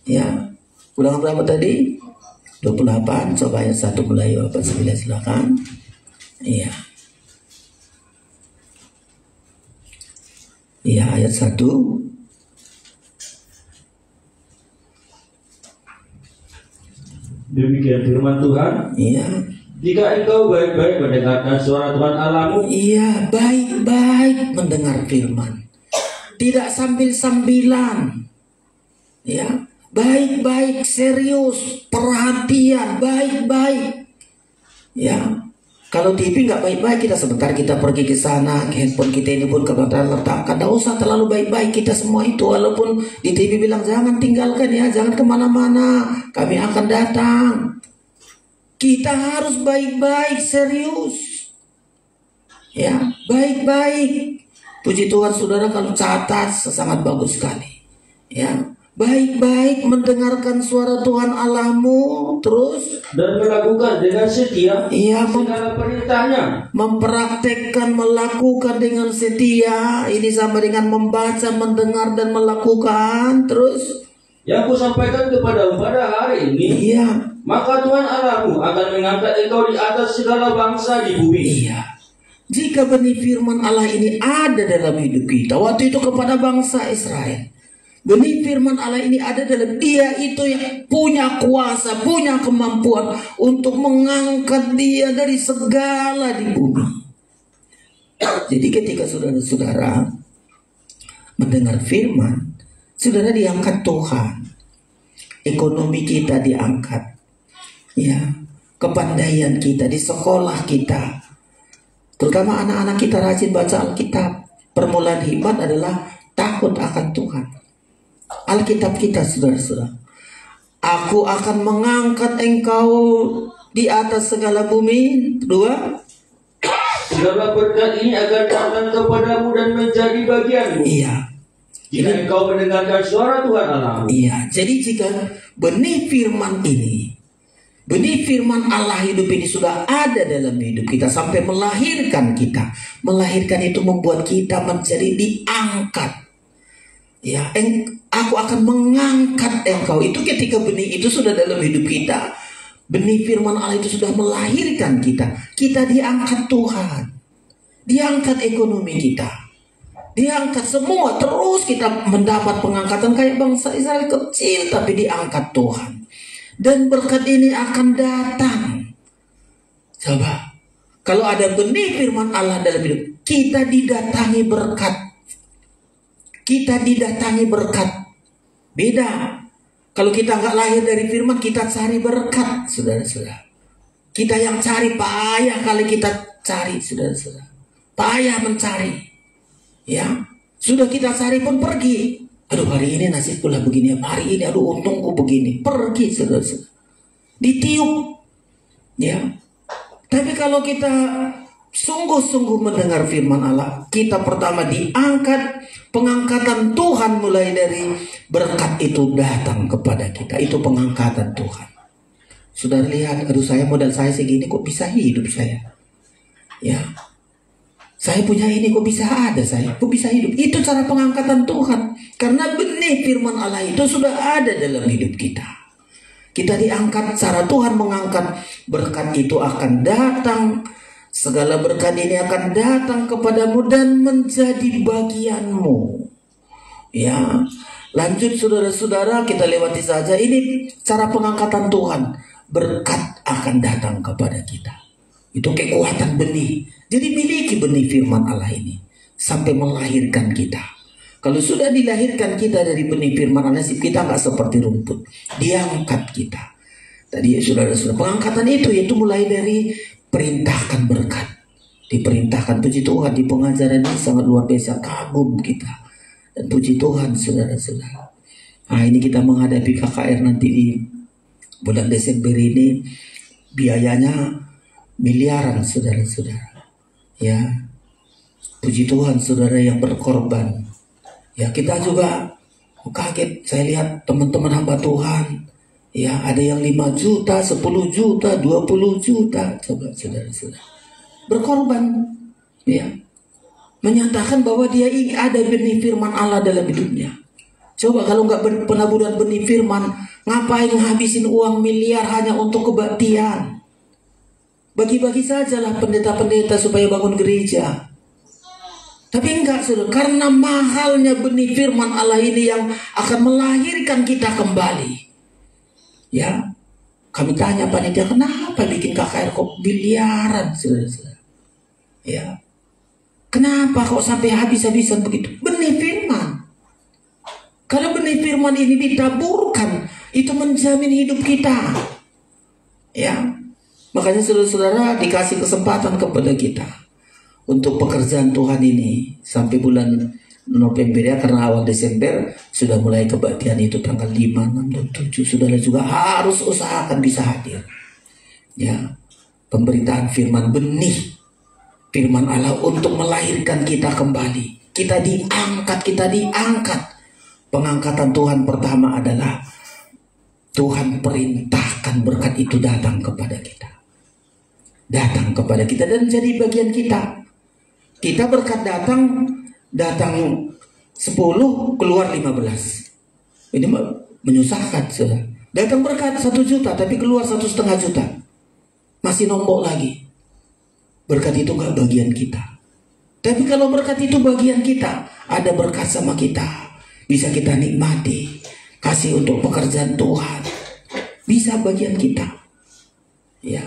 Ya, Ulangan berapa tadi? 28. Coba ayat 1 mulai Bapak Sembilan, silakan. Iya. Iya, ayat 1. Demikian firman Tuhan. Iya. Jika engkau baik-baik mendengarkan suara Tuhan Allahmu. Iya, baik-baik mendengar firman. Tidak sambil-sambilan. Ya, baik-baik, serius, perhatian, baik-baik. Ya, kalau TV nggak baik-baik, kita sebentar kita pergi ke sana, handphone kita ini pun kebetulan letakkan. Tidak usah terlalu baik-baik kita semua itu. Walaupun di TV bilang jangan tinggalkan ya, jangan kemana-mana, kami akan datang. Kita harus baik-baik, serius. Ya, baik-baik. Puji Tuhan saudara, kalau catat sangat bagus sekali. Ya, baik-baik mendengarkan suara Tuhan Allahmu, terus dan melakukan dengan setia segala perintahnya. Mempraktekkan, melakukan dengan setia. Ini sama dengan membaca, mendengar dan melakukan. Terus yang kusampaikan kepadamu pada hari ini. Iya. Maka Tuhan Allahmu akan mengangkat engkau di atas segala bangsa di bumi. Iya. Jika benih firman Allah ini ada dalam hidup kita, waktu itu kepada bangsa Israel, benih firman Allah ini ada dalam dia itu yang punya kuasa, punya kemampuan untuk mengangkat dia dari segala di bumi. Jadi ketika saudara-saudara mendengar firman, saudara diangkat Tuhan, ekonomi kita diangkat. Ya, kepandaian kita di sekolah kita, terutama anak-anak kita rajin baca Alkitab. Permulaan hikmat adalah takut akan Tuhan. Alkitab kita, saudara-saudara, aku akan mengangkat engkau di atas segala bumi. Dua, segala berkat ini akan datang kepadamu dan menjadi bagianmu. Iya. Jika engkau mendengarkan suara Tuhan Allahmu. Iya. Jadi jika benih firman ini, benih firman Allah hidup ini sudah ada dalam hidup kita sampai melahirkan kita. Melahirkan itu membuat kita menjadi diangkat. Ya, aku akan mengangkat engkau. Itu ketika benih itu sudah dalam hidup kita. Benih firman Allah itu sudah melahirkan kita. Kita diangkat Tuhan. Diangkat ekonomi kita. Diangkat semua. Terus kita mendapat pengangkatan kayak bangsa Israel kecil. Tapi diangkat Tuhan. Dan berkat ini akan datang. Coba, kalau ada benih firman Allah dalam hidup, kita didatangi berkat. Kita didatangi berkat. Beda. Kalau kita nggak lahir dari firman, kita cari berkat, saudara-saudara. Kita yang cari, payah kali kita cari, saudara-saudara. Payah mencari. Ya, sudah kita cari pun pergi. Aduh, hari ini nasib pula begini, hari ini aduh untungku begini. Pergi, saudara-saudara. Ditiup. Ya. Tapi kalau kita sungguh-sungguh mendengar firman Allah, kita pertama diangkat. Pengangkatan Tuhan mulai dari berkat itu datang kepada kita. Itu pengangkatan Tuhan. Sudah lihat, aduh saya modal saya segini kok bisa hidup saya. Ya. Saya punya ini kok bisa ada saya, kok bisa hidup. Itu cara pengangkatan Tuhan. Karena benih firman Allah itu sudah ada dalam hidup kita. Kita diangkat, cara Tuhan mengangkat. Berkat itu akan datang. Segala berkat ini akan datang kepadamu dan menjadi bagianmu. Ya, lanjut saudara-saudara, kita lewati saja. Ini cara pengangkatan Tuhan. Berkat akan datang kepada kita. Itu kekuatan benih. Jadi miliki benih firman Allah ini sampai melahirkan kita. Kalau sudah dilahirkan kita dari benih firman Allah, nasib kita nggak seperti rumput. Diangkat kita. Tadi saudara-saudara, pengangkatan itu mulai dari perintahkan berkat. Diperintahkan, puji Tuhan, di pengajaran ini sangat luar biasa, kagum kita. Dan puji Tuhan saudara-saudara. Nah, ini kita menghadapi KKR nanti di bulan Desember ini. Biayanya miliaran saudara-saudara. Ya, puji Tuhan saudara yang berkorban. Ya, kita juga kaget. Saya lihat teman-teman hamba Tuhan. Ya, ada yang 5 juta, 10 juta, 20 juta. Coba saudara-saudara. Berkorban. Ya. Menyatakan bahwa dia ini ada benih firman Allah dalam hidupnya. Coba kalau nggak penaburan benih firman, ngapain ngabisin uang miliar hanya untuk kebaktian? Bagi-bagi sajalah pendeta-pendeta supaya bangun gereja. Tapi enggak, saudara, karena mahalnya benih firman Allah ini yang akan melahirkan kita kembali. Ya, kami tanya panitia, kenapa bikin bikin KKR kok miliaran, saudara-saudara. Ya, kenapa kok sampai habis-habisan begitu? Benih firman. Kalau benih firman ini ditaburkan, itu menjamin hidup kita. Ya, makanya saudara-saudara dikasih kesempatan kepada kita untuk pekerjaan Tuhan ini sampai bulan November ya, karena awal Desember sudah mulai kebaktian itu tanggal 5, 6, dan 7. Saudara juga harus usahakan bisa hadir. Ya, pemberitaan firman, benih firman Allah untuk melahirkan kita kembali. Kita diangkat. Pengangkatan Tuhan pertama adalah Tuhan perintahkan berkat itu datang kepada kita. Datang kepada kita dan jadi bagian kita. Kita berkat datang 10, keluar 15. Ini menyusahkan. Datang berkat 1 juta tapi keluar 1,5 juta. Masih nombok lagi. Berkat itu gak bagian kita. Tapi kalau berkat itu bagian kita, ada berkat sama kita, bisa kita nikmati, kasih untuk pekerjaan Tuhan, bisa bagian kita. Ya,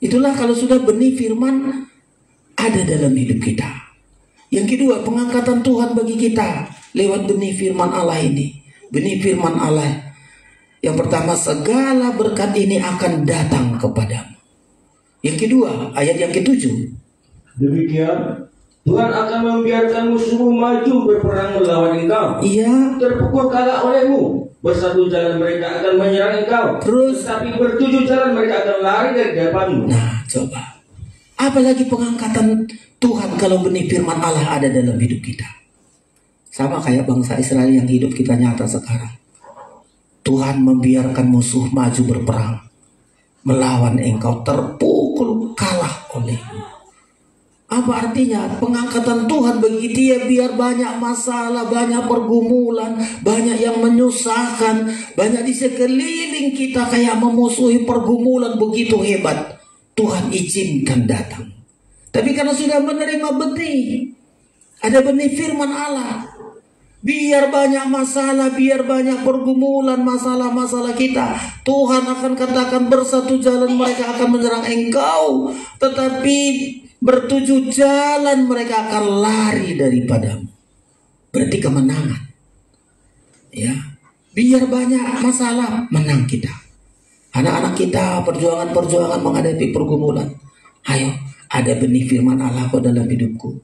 itulah kalau sudah benih firman ada dalam hidup kita. Yang kedua, pengangkatan Tuhan bagi kita lewat benih firman Allah ini. Benih firman Allah. Yang pertama, segala berkat ini akan datang kepadamu. Yang kedua, ayat yang ke-7. Demikian Tuhan akan membiarkan musuhmu maju berperang melawan engkau. Iya. Terpukul kalah olehmu. Bersatu jalan mereka akan menyerang engkau. Terus, tapi bertujuh jalan mereka akan lari dari depanmu. Nah, coba. Apalagi pengangkatan Tuhan kalau benih firman Allah ada dalam hidup kita. Sama kayak bangsa Israel yang hidup kita nyata sekarang. Tuhan membiarkan musuh maju berperang melawan engkau, terpukul kalah olehmu. Apa artinya? Pengangkatan Tuhan bagi dia biar banyak masalah, banyak pergumulan, banyak yang menyusahkan, banyak di sekeliling kita kayak memusuhi pergumulan begitu hebat. Tuhan izinkan datang. Tapi karena sudah menerima benih, ada benih firman Allah. Biar banyak masalah, biar banyak pergumulan, masalah-masalah kita, Tuhan akan katakan bersatu jalan mereka akan menyerang engkau, tetapi bertujuh jalan mereka akan lari daripadamu. Berarti kemenangan. Ya, biar banyak masalah, menang kita. Anak-anak kita perjuangan-perjuangan menghadapi pergumulan. Ayo, ada benih firman Allah dalam hidupku.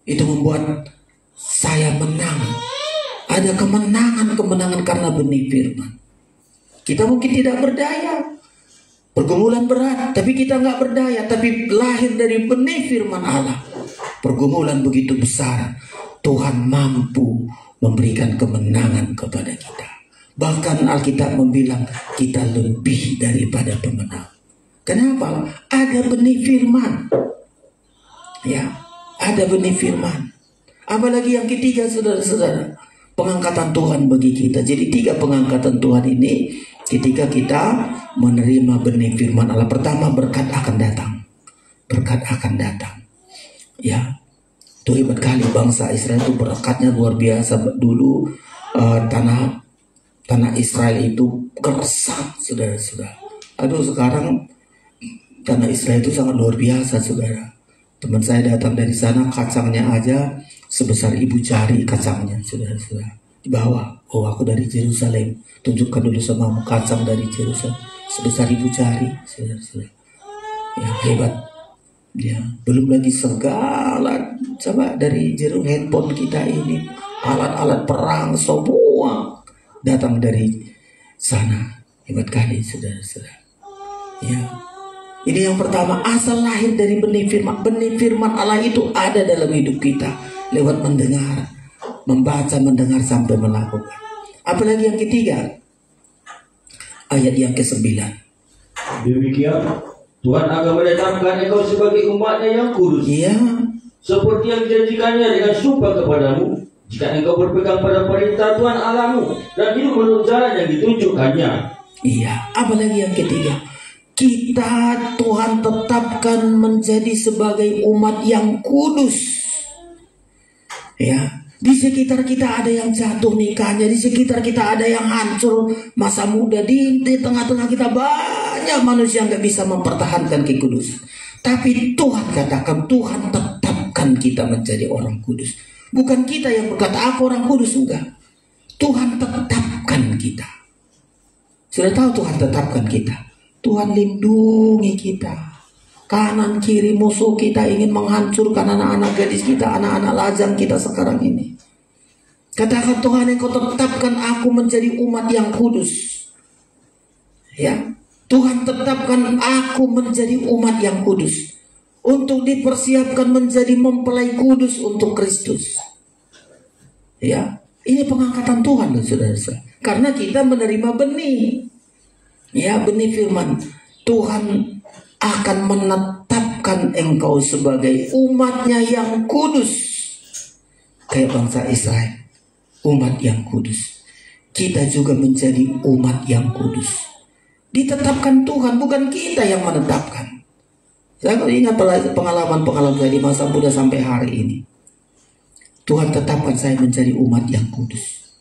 Itu membuat saya menang. Ada kemenangan karena benih firman. Kita mungkin tidak berdaya, pergumulan berat, tapi kita nggak berdaya, tapi lahir dari benih firman Allah. Pergumulan begitu besar, Tuhan mampu memberikan kemenangan kepada kita. Bahkan Alkitab membilang kita lebih daripada pemenang. Kenapa? Ada benih firman. Ya, ada benih firman. Apalagi yang ketiga, saudara-saudara, pengangkatan Tuhan bagi kita. Jadi 3 pengangkatan Tuhan ini ketika kita menerima benih firman Allah. Pertama, berkat akan datang. Berkat akan datang. Ya, itu hebat kali bangsa Israel itu berkatnya luar biasa. Dulu tanah Israel itu gersang, saudara-saudara. Aduh, sekarang tanah Israel itu sangat luar biasa, saudara. Teman saya datang dari sana, kacangnya aja sebesar ibu jari kacangnya, saudara-saudara. Di bawah, oh aku dari Yerusalem, tunjukkan dulu samamu kacang dari Yerusalem sebesar ibu jari, saudara-saudara. Ya, hebat. Ya, belum lagi segala, coba dari jeruk handphone kita ini, alat-alat perang semua datang dari sana. Hebat kali, saudara-saudara. Ya. Ini yang pertama, asal lahir dari benih firman. Benih firman Allah itu ada dalam hidup kita lewat mendengar, membaca, mendengar sampai melakukan. Apalagi yang ketiga, ayat yang ke-9. Demikian Tuhan akan menetapkan engkau sebagai umatnya yang kudus. Iya. Seperti yang dijanjikannya dengan sumpah kepadamu, jika engkau berpegang pada perintah Tuhan Allahmu dan hidup menurut jalan yang ditunjukkannya. Iya. Apalagi yang ketiga, kita Tuhan tetapkan menjadi sebagai umat yang kudus. Ya, di sekitar kita ada yang jatuh nikahnya, di sekitar kita ada yang hancur masa muda, di tengah-tengah kita banyak banyak manusia yang nggak bisa mempertahankan kekudusan. Tapi Tuhan katakan, Tuhan tetapkan kita menjadi orang kudus. Bukan kita yang berkata aku orang kudus, enggak. Tuhan tetapkan kita. Sudah tahu Tuhan tetapkan kita. Tuhan lindungi kita. Kanan kiri musuh kita ingin menghancurkan anak-anak gadis kita, anak-anak lajang kita sekarang ini. Katakan, Tuhan, Engkau tetapkan aku menjadi umat yang kudus. Ya, Tuhan tetapkan aku menjadi umat yang kudus, untuk dipersiapkan menjadi mempelai kudus untuk Kristus. Ya, ini pengangkatan Tuhan loh, saudara-saudara. Karena kita menerima benih. Ya, benih firman. Tuhan akan menetapkan engkau sebagai umatnya yang kudus. Kayak bangsa Israel, umat yang kudus. Kita juga menjadi umat yang kudus. Ditetapkan Tuhan, bukan kita yang menetapkan. Saya ingat pengalaman-pengalaman saya di masa muda sampai hari ini. Tuhan tetapkan saya menjadi umat yang kudus.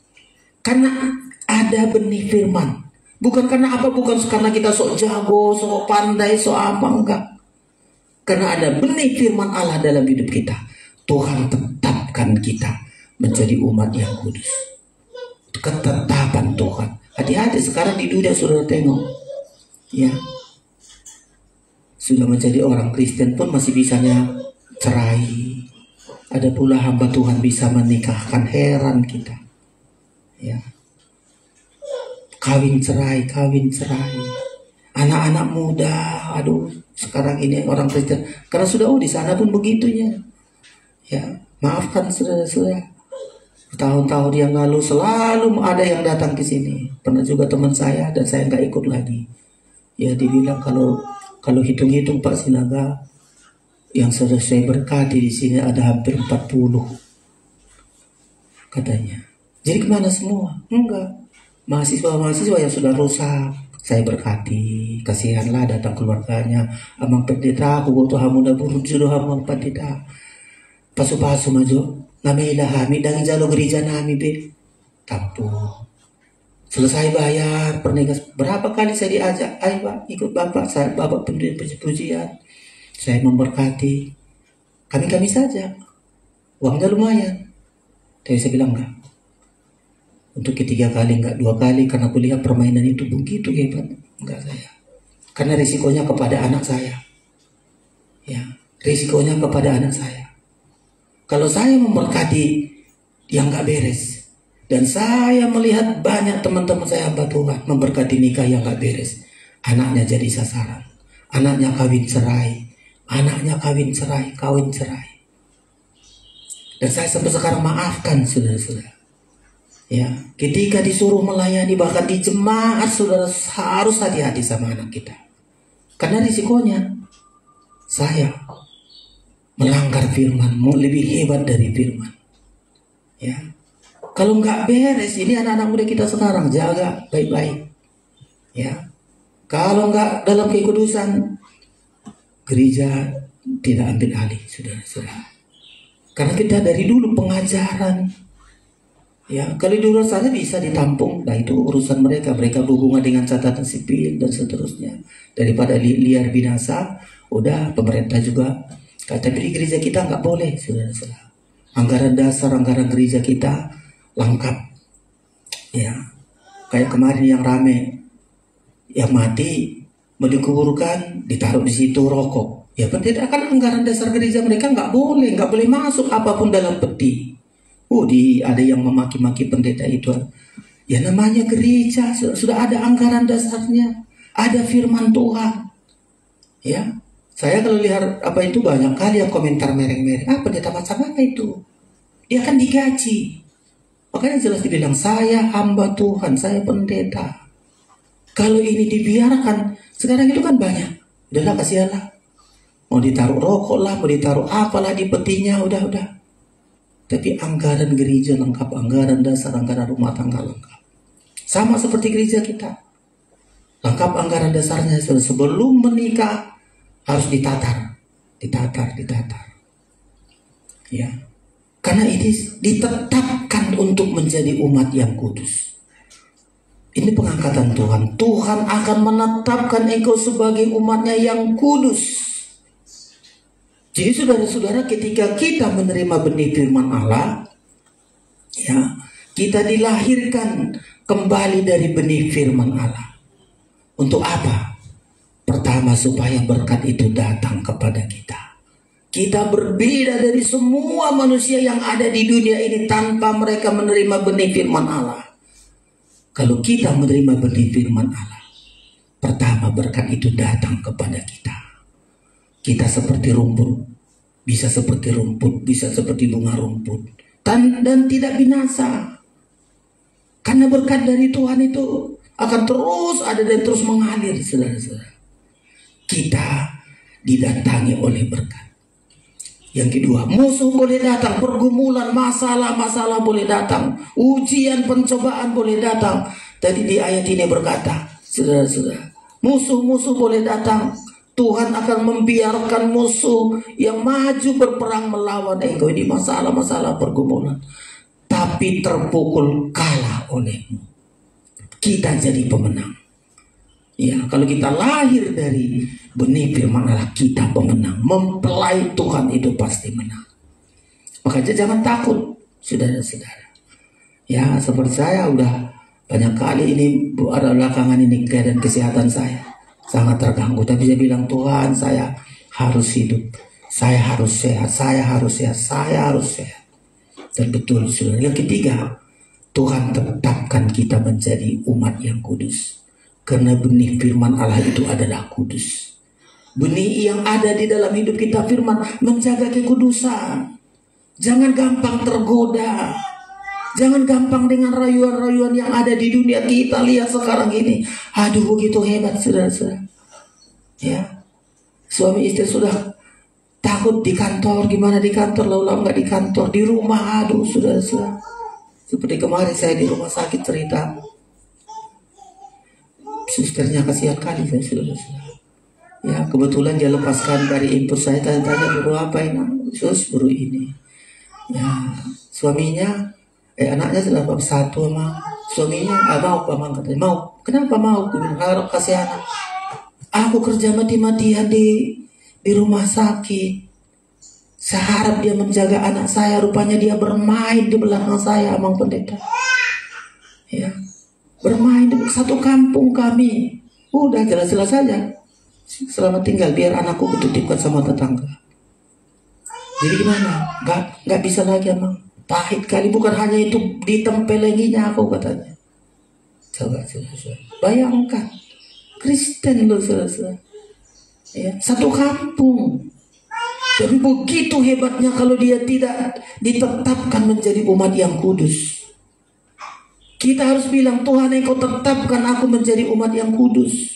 Karena ada benih firman. Bukan karena apa, bukan karena kita sok jago, sok pandai, sok apa, enggak. Karena ada benih firman Allah dalam hidup kita. Tuhan tetapkan kita menjadi umat yang kudus. Ketetapan Tuhan. Hati-hati sekarang di dunia sudah tengok. Ya. Sudah menjadi orang Kristen pun masih bisanya cerai. Ada pula hamba Tuhan bisa menikahkan, heran kita. Ya. Kawin cerai. Anak-anak muda, aduh, sekarang ini orang Kristen. Karena sudah di sana pun begitunya. Ya, maafkan saudara-saudara. Tahun-tahun yang lalu selalu ada yang datang ke sini. Pernah juga teman saya dan saya nggak ikut lagi. Ya, dibilang kalau hitung-hitung Pak Sinaga, yang sudah saya berkati di sini ada hampir 40 katanya. Jadi kemana semua? Enggak. Mahasiswa-mahasiswa yang sudah rusak saya berkati, kasihanlah datang keluarganya. Amang pendeta aku butuh hamu nabur jodoh amang pendeta pasu-pasu maju ngamailah kami dan jalo gereja nami be tampung. Selesai bayar pernikahan, berapa kali saya diajak, ayo Pak ikut Bapak, saya Bapak pujian, saya memberkati kami saja, uangnya lumayan. Tapi saya bilang enggak. Untuk ketiga kali, enggak 2 kali, karena aku lihat permainan itu begitu hebat. Enggak saya. Karena risikonya kepada anak saya. Ya, risikonya kepada anak saya. Kalau saya memberkati yang enggak beres, dan saya melihat banyak teman-teman saya hamba Tuhan memberkati nikah yang enggak beres, anaknya jadi sasaran. Anaknya kawin cerai. Dan saya sampai sekarang maafkan saudara-saudara. Ya, ketika disuruh melayani bahkan di jemaat, saudara harus hati-hati sama anak kita. Karena risikonya saya melanggar firman, mau lebih hebat dari firman. Ya, kalau nggak beres, ini anak-anak muda kita sekarang jaga baik-baik. Ya, kalau nggak dalam kekudusan, gereja tidak ambil alih, saudara-saudara. Karena kita dari dulu pengajaran. Ya, kalau di luar sana bisa ditampung, nah itu urusan mereka berhubungan dengan catatan sipil dan seterusnya. Daripada liar binasa, udah pemerintah juga. Tapi di gereja kita nggak boleh, saudara-saudara. Anggaran dasar, anggaran gereja kita lengkap. Ya, kayak kemarin yang rame, yang mati mau dikuburkan, ditaruh di situ rokok. Ya, pendeta kan anggaran dasar gereja mereka nggak boleh masuk apapun dalam peti. Ada yang memaki-maki pendeta itu. Ya namanya gereja, sudah ada anggaran dasarnya, ada firman Tuhan. Ya, saya kalau lihat apa itu banyak kali yang komentar mereng-mereng. Pendeta macam apa itu? Dia kan digaji. Makanya jelas dibilang saya hamba Tuhan, saya pendeta. Kalau ini dibiarkan, sekarang itu kan banyak. Udahlah, kasihanlah. Mau ditaruh rokok lah, mau ditaruh apalah di petinya, udah. Tapi anggaran gereja lengkap, anggaran dasar, anggaran rumah tangga lengkap. Sama seperti gereja kita. Lengkap anggaran dasarnya. Sebelum menikah harus ditatar. Ya. Karena ini ditetapkan untuk menjadi umat yang kudus. Ini pengangkatan Tuhan. Tuhan akan menetapkan engkau sebagai umatnya yang kudus. Jadi saudara-saudara, ketika kita menerima benih firman Allah, ya, kita dilahirkan kembali dari benih firman Allah. Untuk apa? Pertama, supaya berkat itu datang kepada kita. Kita berbeda dari semua manusia yang ada di dunia ini tanpa mereka menerima benih firman Allah. Kalau kita menerima benih firman Allah, pertama berkat itu datang kepada kita. Kita seperti rumput, bisa seperti rumput, bisa seperti bunga rumput, dan tidak binasa. Karena berkat dari Tuhan itu akan terus ada dan terus mengalir, saudara-saudara. Kita didatangi oleh berkat. Yang kedua, musuh boleh datang, pergumulan, masalah-masalah boleh datang, ujian, pencobaan boleh datang. Tadi di ayat ini berkata, saudara-saudara, musuh-musuh boleh datang. Tuhan akan membiarkan musuh yang maju berperang melawan engkau. Ini masalah-masalah pergumulan. Tapi terpukul kalah olehmu. Kita jadi pemenang. Ya, kalau kita lahir dari benih firman Allah, kita pemenang. Mempelai Tuhan itu pasti menang. Makanya jangan takut, saudara-saudara. Ya, seperti saya udah banyak kali ini ada belakangan ini keadaan kesehatan saya sangat terganggu. Tapi saya bilang, Tuhan, saya harus hidup. Saya harus sehat, saya harus sehat, saya harus sehat. Dan betul, saudara. Yang ketiga, Tuhan tetapkan kita menjadi umat yang kudus. Karena benih firman Allah itu adalah kudus. Benih yang ada di dalam hidup kita, firman, menjaga kekudusan. Jangan gampang tergoda. Jangan gampang dengan rayuan-rayuan yang ada di dunia kita. Lihat sekarang ini. Aduh, begitu hebat, saudara-saudara. Ya, suami istri sudah takut di kantor. Gimana di kantor, lalu nggak di kantor. Di rumah, aduh, saudara-saudara. Seperti kemarin saya di rumah sakit cerita. Susternya kasihan kali, saudara-saudara. Ya, kebetulan dia lepaskan dari input saya, tanya-tanya, baru apa ini? Sus, baru ini. Ya, suaminya, anaknya sudah bab 1 sama suaminya, mau Bang, katanya, mau. Kenapa mau? Harap kasih anak. Aku kerja mati-matian di rumah sakit. Saya harap dia menjaga anak saya, rupanya dia bermain di belakang saya, Amang Pendeta. Ya. Bermain di satu kampung kami. Udah jelas-jelas saja. Selamat tinggal, biar anakku ketutupkan sama tetangga. Jadi gimana? Gak bisa lagi, Amang. Pahit kali, bukan hanya itu, ditempelenginya aku, katanya. Coba. Bayangkan, Kristen loh, saudara. Ya, satu kampung. Tapi begitu hebatnya kalau dia tidak ditetapkan menjadi umat yang kudus. Kita harus bilang, Tuhan, engkau tetapkan aku menjadi umat yang kudus.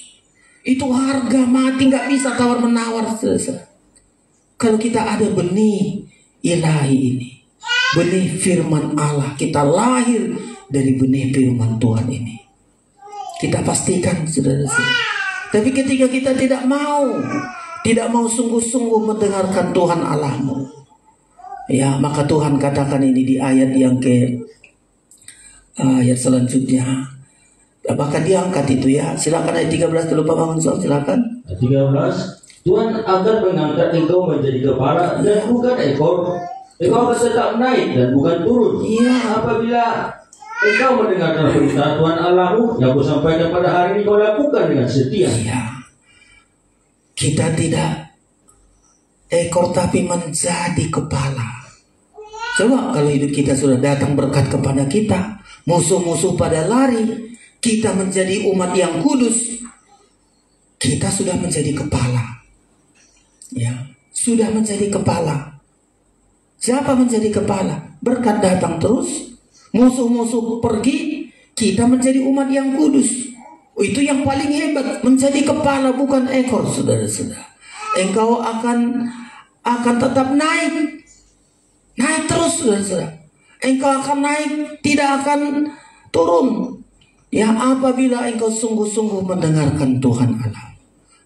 Itu harga mati, gak bisa tawar-menawar. Kalau kita ada benih ilahi ini, benih firman Allah, kita lahir dari benih firman Tuhan ini, kita pastikan, saudara-saudara. Tapi ketika kita tidak mau sungguh-sungguh mendengarkan Tuhan Allahmu, ya, maka Tuhan katakan ini di ayat yang ayat selanjutnya, bahkan diangkat itu, ya. Silakan ayat 13 lupa bangun, silakan. 13, Tuhan akan mengangkat engkau menjadi kepala dan bukan ekor. Engkau akan tetap naik dan bukan turun. Iya. Apabila engkau mendengarkan perintah Tuhan Allahmu yang aku sampaikan pada hari ini, kau lakukan dengan setia. Iya. Kita tidak ekor tapi menjadi kepala. Coba kalau hidup kita sudah datang berkat kepada kita, musuh-musuh pada lari, kita menjadi umat yang kudus, kita sudah menjadi kepala. Ya, sudah menjadi kepala. Siapa menjadi kepala? Berkat datang terus, musuh-musuh pergi, kita menjadi umat yang kudus. Itu yang paling hebat, menjadi kepala bukan ekor, saudara-saudara. Engkau akan tetap naik terus, saudara-saudara. Engkau akan naik, tidak akan turun. Ya, apabila engkau sungguh-sungguh mendengarkan Tuhan Allah.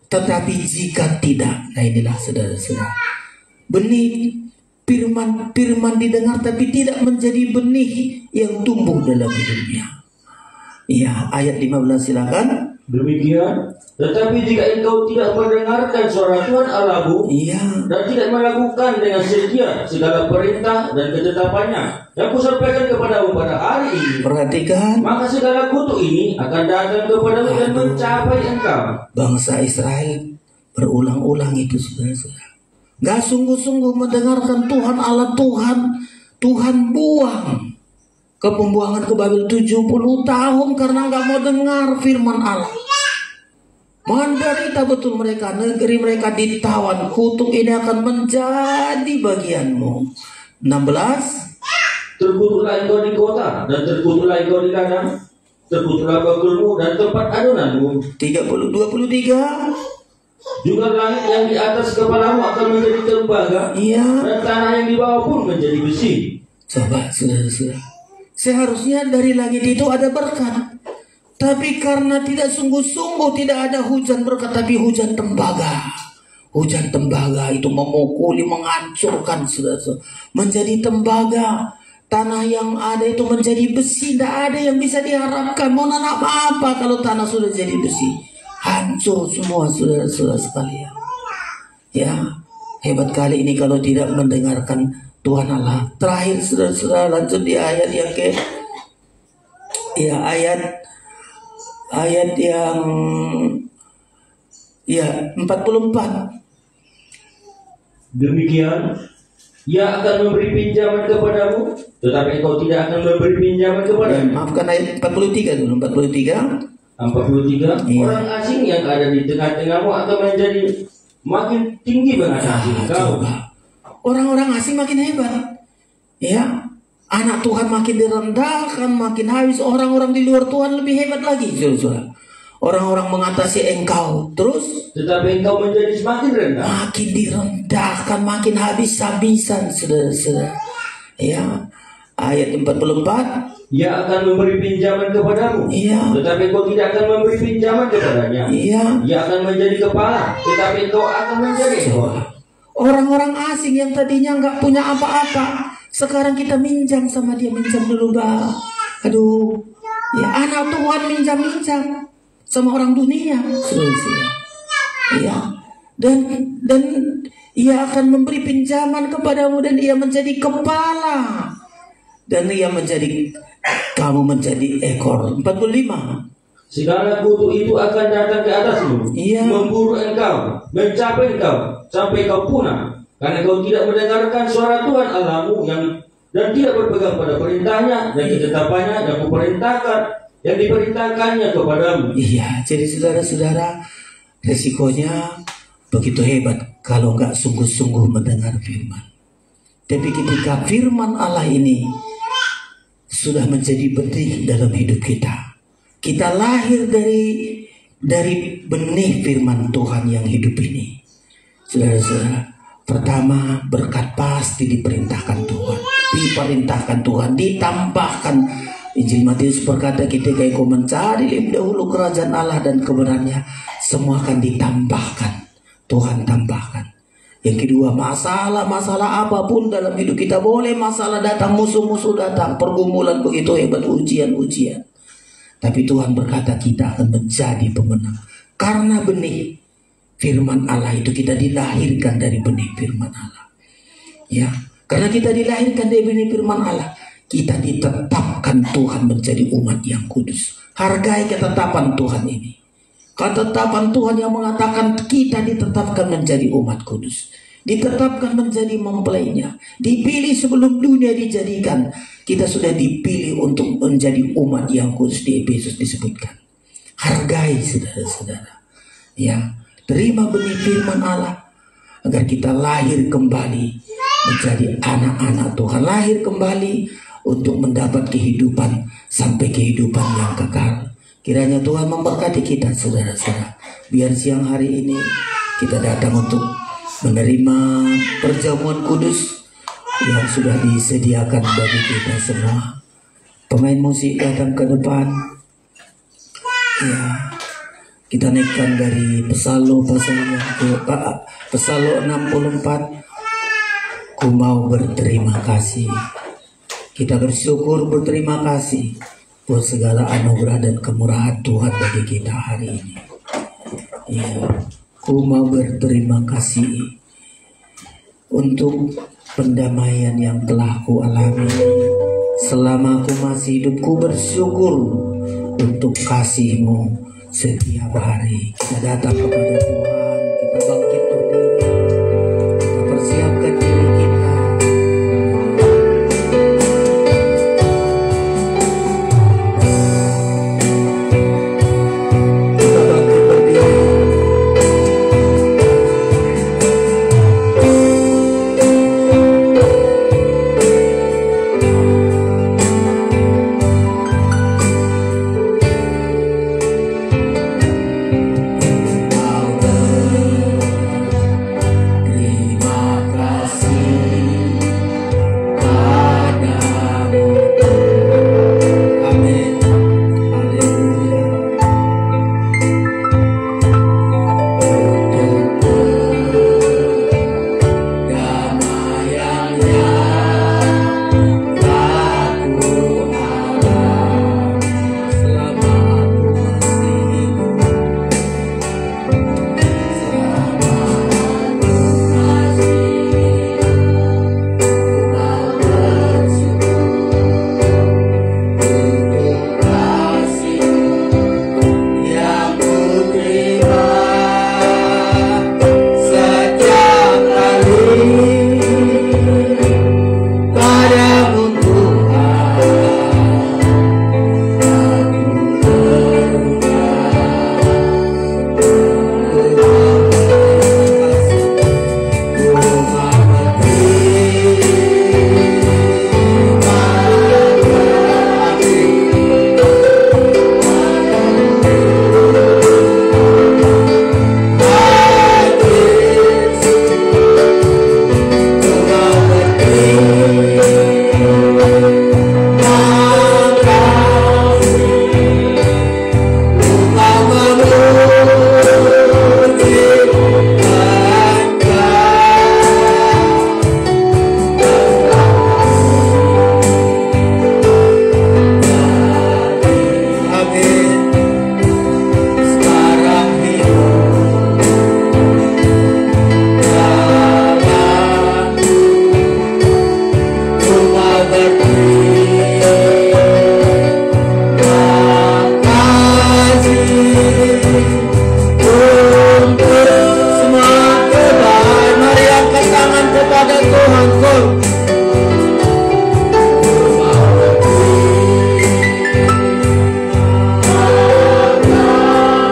Tetapi jika tidak, nah inilah, saudara-saudara, benih firman didengar tapi tidak menjadi benih yang tumbuh dalam hidupnya. Iya, ayat 15 silakan. Demikian, tetapi jika engkau tidak mendengarkan suara Tuhan Allahmu, Iya. dan tidak melakukan dengan setia segala perintah dan ketetapannya yang kusampaikan kepadamu pada hari ini, Perhatikan, maka segala kutuk ini akan datang kepadamu dan mencapai engkau. bangsa Israel berulang-ulang itu, saudara-saudara. Gak sungguh-sungguh mendengarkan Tuhan Allah. Tuhan buang ke pembuangan ke Babel 70 tahun karena gak mau dengar firman Allah. Menderita betul mereka, negeri mereka ditawan. Kutuk ini akan menjadi bagianmu. 16. Terkutuklah engkau di kota, dan terkutuklah engkau di ladang, terkutuklah bakulmu dan tempat adonanmu. 23. Juga langit yang di atas kepalamu akan menjadi tembaga, Iya. dan tanah yang di bawah pun menjadi besi. Coba, saudara-saudara. Seharusnya dari langit itu ada berkat. Tapi karena tidak sungguh-sungguh, tidak ada hujan berkat, tapi hujan tembaga. Hujan tembaga itu memukuli, menghancurkan, saudara-saudara. Menjadi tembaga. Tanah yang ada itu menjadi besi. Tidak ada yang bisa diharapkan. Mau nanam apa kalau tanah sudah jadi besi? Hancur semua, saudara-saudara sekalian. Ya, hebat kali ini kalau tidak mendengarkan Tuhan Allah. Terakhir, saudara-saudara, lanjut di ayat yang ayat yang 44. Demikian, ia akan memberi pinjaman kepadamu, tetapi engkau tidak akan memberi pinjaman kepadamu. Maafkan, ayat 43 dulu. 43. 43. Iya. Orang asing yang ada di tengah-tengahmu akan menjadi makin tinggi mengasihi engkau. Coba. Orang-orang asing makin hebat. Ya. Anak Tuhan makin direndahkan, makin habis. Orang-orang di luar Tuhan lebih hebat lagi, saudara-saudara. Orang-orang mengatasi engkau. Terus, Tetapi engkau menjadi semakin rendah. makin direndahkan, makin habis-habisan, saudara-saudara. Ya. Ayat 44. Ia akan memberi pinjaman kepadamu, Iya. tetapi engkau tidak akan memberi pinjaman kepadanya. Iya. Ia akan menjadi kepala, tetapi engkau akan menjadi ekor. Orang-orang asing yang tadinya nggak punya apa-apa, sekarang kita minjam sama dia, minjam dulu, Mbak. Aduh, ya anak Tuhan minjam-minjam sama orang dunia, saudara. Ya, dan ia akan memberi pinjaman kepadamu dan ia menjadi kepala dan ia menjadi kamu menjadi ekor. 45. Segala kutuk itu akan datang ke atasmu, Iya. memburu engkau, mencapai engkau, sampai kau punah, karena kau tidak mendengarkan suara Tuhan Allahmu dan tidak berpegang pada perintahnya dan ketetapannya yang kuperintahkan, yang diperintahkannya kepadamu. Iya, jadi saudara-saudara, resikonya begitu hebat kalau nggak sungguh-sungguh mendengar firman. Tapi ketika firman Allah ini sudah menjadi benih dalam hidup kita, kita lahir dari benih firman Tuhan yang hidup ini. Saudara-saudara, pertama berkat pasti diperintahkan Tuhan, ditambahkan. Injil Matius berkata, ketika engkau mencari lebih dahulu kerajaan Allah dan kebenarannya, semua akan ditambahkan. Tuhan tambahkan. Yang kedua, masalah apapun dalam hidup kita, boleh masalah datang, musuh-musuh datang, pergumulan begitu hebat, ujian-ujian, tapi Tuhan berkata kita akan menjadi pemenang. Karena benih firman Allah itu, kita dilahirkan dari benih firman Allah. Ya, karena kita dilahirkan dari benih firman Allah, kita ditetapkan Tuhan menjadi umat yang kudus. Hargai ketetapan Tuhan ini. Ketetapan Tuhan yang mengatakan kita ditetapkan menjadi umat kudus, ditetapkan menjadi mempelainya, dipilih sebelum dunia dijadikan. Kita sudah dipilih untuk menjadi umat yang kudus, di Efesus disebutkan. Hargai, saudara-saudara. Ya, terima benih firman Allah agar kita lahir kembali menjadi anak-anak Tuhan, lahir kembali untuk mendapat kehidupan sampai kehidupan yang kekal. Kiranya Tuhan memberkati kita, saudara-saudara. Biar siang hari ini kita datang untuk menerima perjamuan kudus yang sudah disediakan bagi kita semua. Pemain musik datang ke depan. Ya, kita naikkan dari Psalm Psalm 64. Ku mau berterima kasih. Kita bersyukur, berterima kasih buat segala anugerah dan kemurahan Tuhan bagi kita hari ini. Ya, ku mau berterima kasih untuk pendamaian yang telah ku alami selama aku masih hidup. Ku bersyukur untuk kasih-Mu setiap hari. Kita datang kepada Tuhan, kita bangkit berdiri, kita persiapkan diri kita.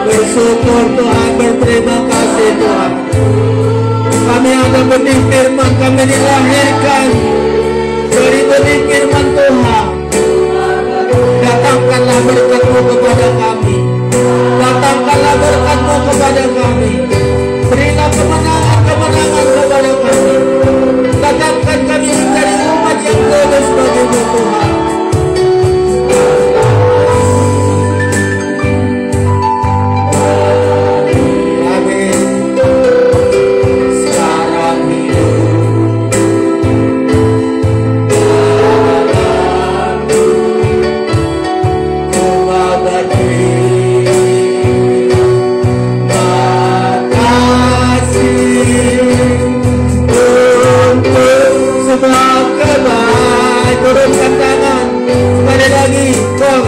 Bersyukur Tuhan, berterima kasih Tuhan. Kami ada benih firman, kami dilahirkan dari benih firman Tuhan. Datangkanlah berkat-Mu kepada kami, datangkanlah berkat-Mu kepada kami. Berilah kemenangan-kemenangan kepada kami. Tetapkan kami menjadi umat yang kudus bagi-Mu Tuhan. Turunkan tangan sekali lagi, Kom.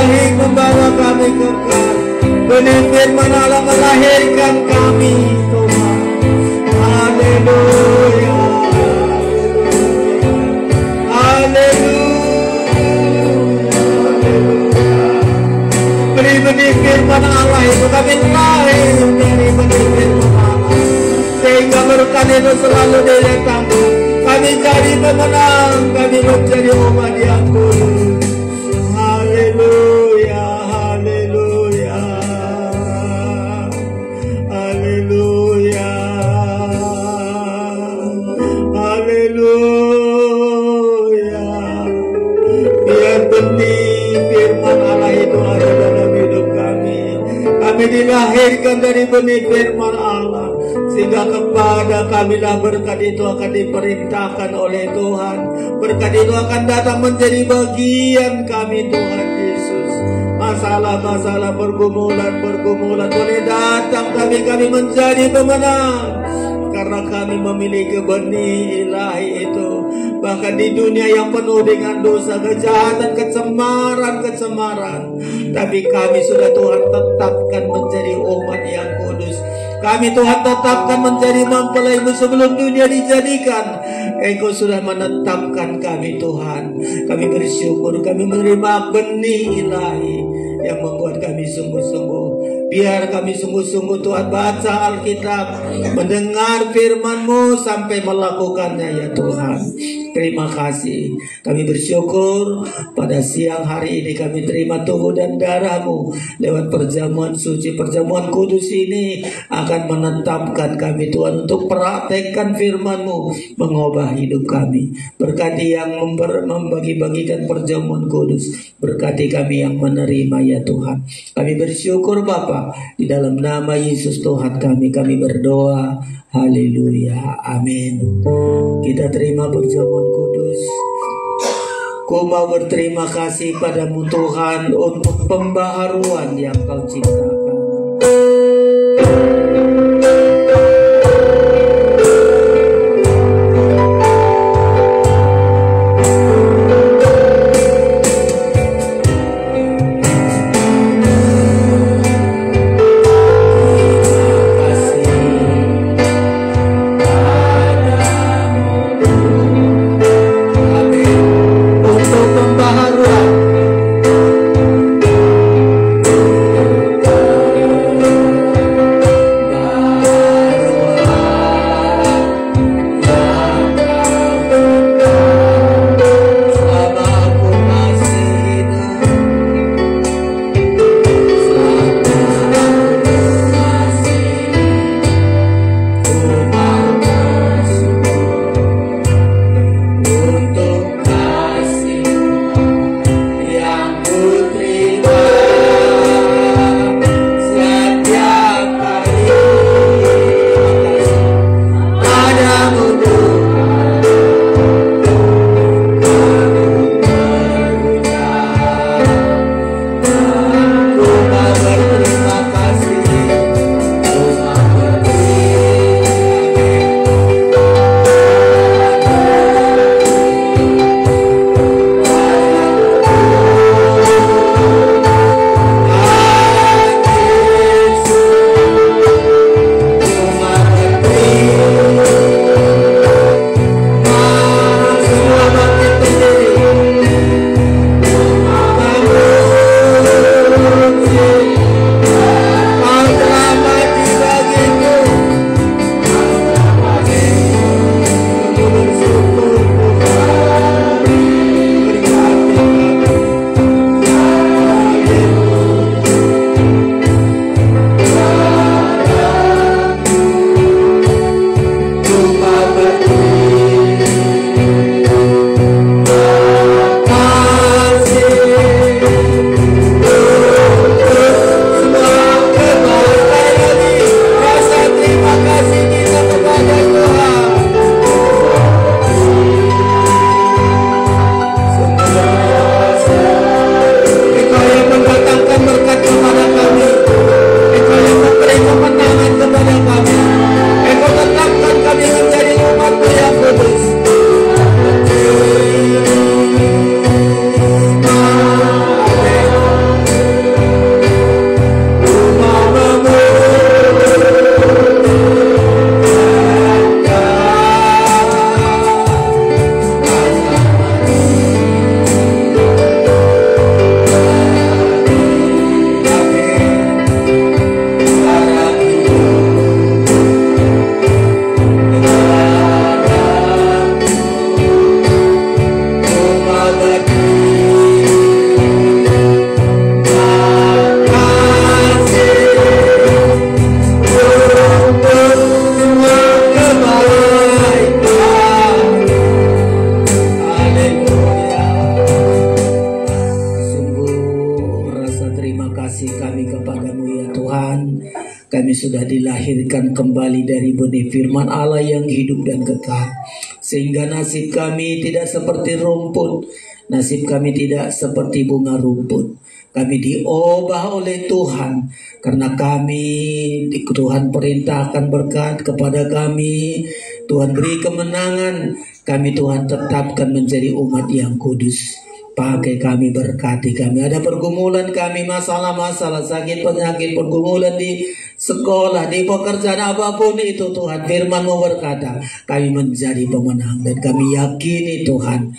ilahi membawa kami kekal. Benih firman Allah melahirkan kami, Tuhan. Haleluya, benih firman Allah itu kami lahir dari benih firman Allah, sehingga berkat itu selalu didatangkan. Kami jadi pemenang, kami menjadi umat yang kudus. Haleluya, haleluya, haleluya, haleluya. Biar benih firman Allah itu ada dalam hidup kami. Kami dilahirkan dari benih firman Allah, sehingga kepada kamilah berkat itu akan diperintahkan oleh Tuhan. Berkat itu akan datang menjadi bagian kami, Tuhan Yesus. Masalah-masalah, pergumulan boleh datang, tapi kami menjadi pemenang karena kami memiliki benih ilahi itu. Bahkan di dunia yang penuh dengan dosa, kejahatan, kecemaran, tapi kami sudah Tuhan tetapkan menjadi umat yang kudus. Kami Tuhan tetapkan menjadi mempelaimu sebelum dunia dijadikan. Engkau sudah menetapkan kami, Tuhan. Kami bersyukur, kami menerima benih ilahi yang membuat kami sungguh-sungguh. Biar kami sungguh-sungguh Tuhan baca Alkitab, mendengar firman-Mu sampai melakukannya, ya Tuhan. Terima kasih. Kami bersyukur pada siang hari ini kami terima tubuh dan darah-Mu lewat perjamuan suci, perjamuan kudus ini akan menetapkan kami, Tuhan, untuk praktekkan firman-Mu mengubah hidup kami. Berkati yang membagi-bagikan perjamuan kudus, berkati kami yang menerima, ya Tuhan. Kami bersyukur Bapa, di dalam nama Yesus Tuhan kami berdoa. Haleluya, amin. Kita terima perjamuan kudus. Ku mau berterima kasih padamu Tuhan untuk pembaharuan yang Kau ciptakan. kasih kami kepadamu ya Tuhan. Kami sudah dilahirkan kembali dari benih firman Allah yang hidup dan kekal. Sehingga nasib kami tidak seperti rumput. Nasib kami tidak seperti bunga rumput. Kami diubah oleh Tuhan. Karena kami, Tuhan perintahkan berkat kepada kami. Tuhan beri kemenangan. Kami Tuhan tetapkan menjadi umat yang kudus. Pakai kami, berkati kami. Ada pergumulan kami, masalah-masalah, sakit, penyakit, pergumulan di sekolah, di pekerjaan apapun itu Tuhan. Firman-Mu berkata, kami menjadi pemenang. Dan kami yakini Tuhan,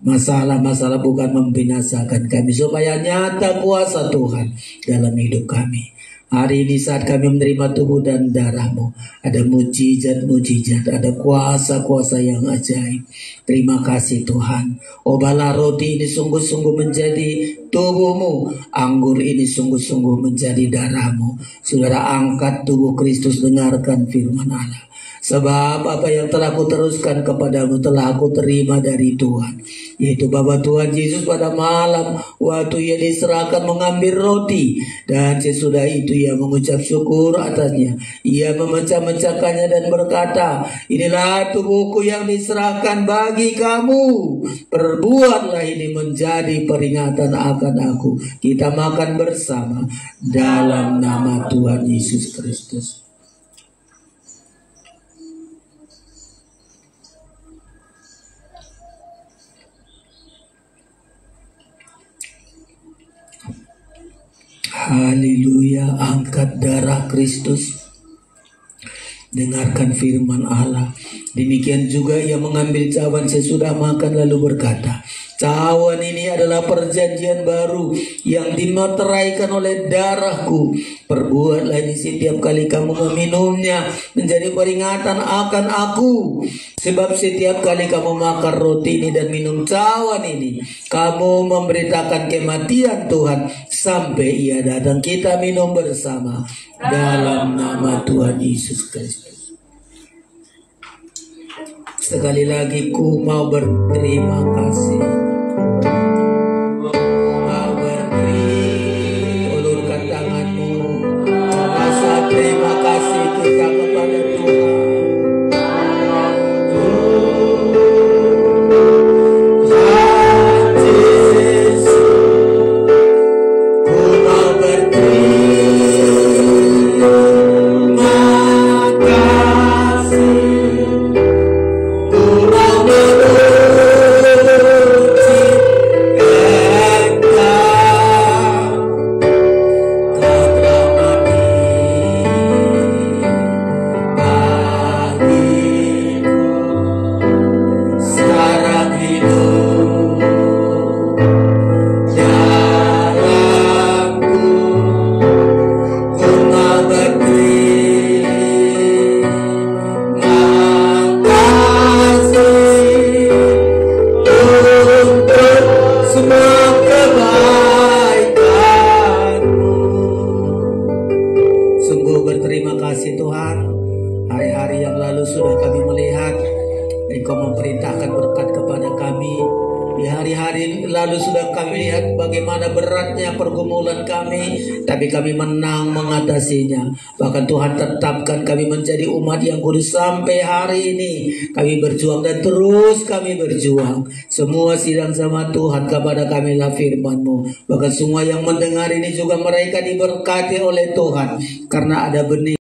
masalah-masalah bukan membinasakan kami, supaya nyata kuasa Tuhan dalam hidup kami. Hari ini saat kami menerima tubuh dan darah-Mu, ada mujizat-mujizat, ada kuasa-kuasa yang ajaib. Terima kasih Tuhan. Obalah roti ini sungguh-sungguh menjadi tubuh-Mu, anggur ini sungguh-sungguh menjadi darah-Mu. Saudara, angkat tubuh Kristus, dengarkan firman Allah. Sebab apa yang telah kuteruskan kepadamu telah aku terima dari Tuhan, yaitu bahwa Tuhan Yesus pada malam waktu Ia diserahkan mengambil roti, dan sesudah itu Ia mengucap syukur atasnya. Ia memecah-mecahkannya dan berkata, inilah tubuhku yang diserahkan bagi kamu. Perbuatlah ini menjadi peringatan akan aku. Kita makan bersama dalam nama Tuhan Yesus Kristus. Haleluya, angkat darah Kristus. Dengarkan firman Allah. Demikian juga Ia mengambil cawan sesudah makan lalu berkata, cawan ini adalah perjanjian baru yang dimeteraikan oleh darahku. Perbuatlah ini setiap kali kamu meminumnya menjadi peringatan akan aku. Sebab setiap kali kamu makan roti ini dan minum cawan ini, kamu memberitakan kematian Tuhan sampai Ia datang. Kita minum bersama dalam nama Tuhan Yesus Kristus. Sekali lagi ku mau berterima kasih. Ulurkan tanganmu. Rasa terima kasih kita kepada Tuhan. Tapi kami menang mengatasinya. Bahkan Tuhan tetapkan kami menjadi umat yang kudus sampai hari ini. Kami berjuang dan terus kami berjuang. Semua sidang sama Tuhan kepada kami lah firman-Mu. Bahkan semua yang mendengar ini juga mereka diberkati oleh Tuhan, karena ada benih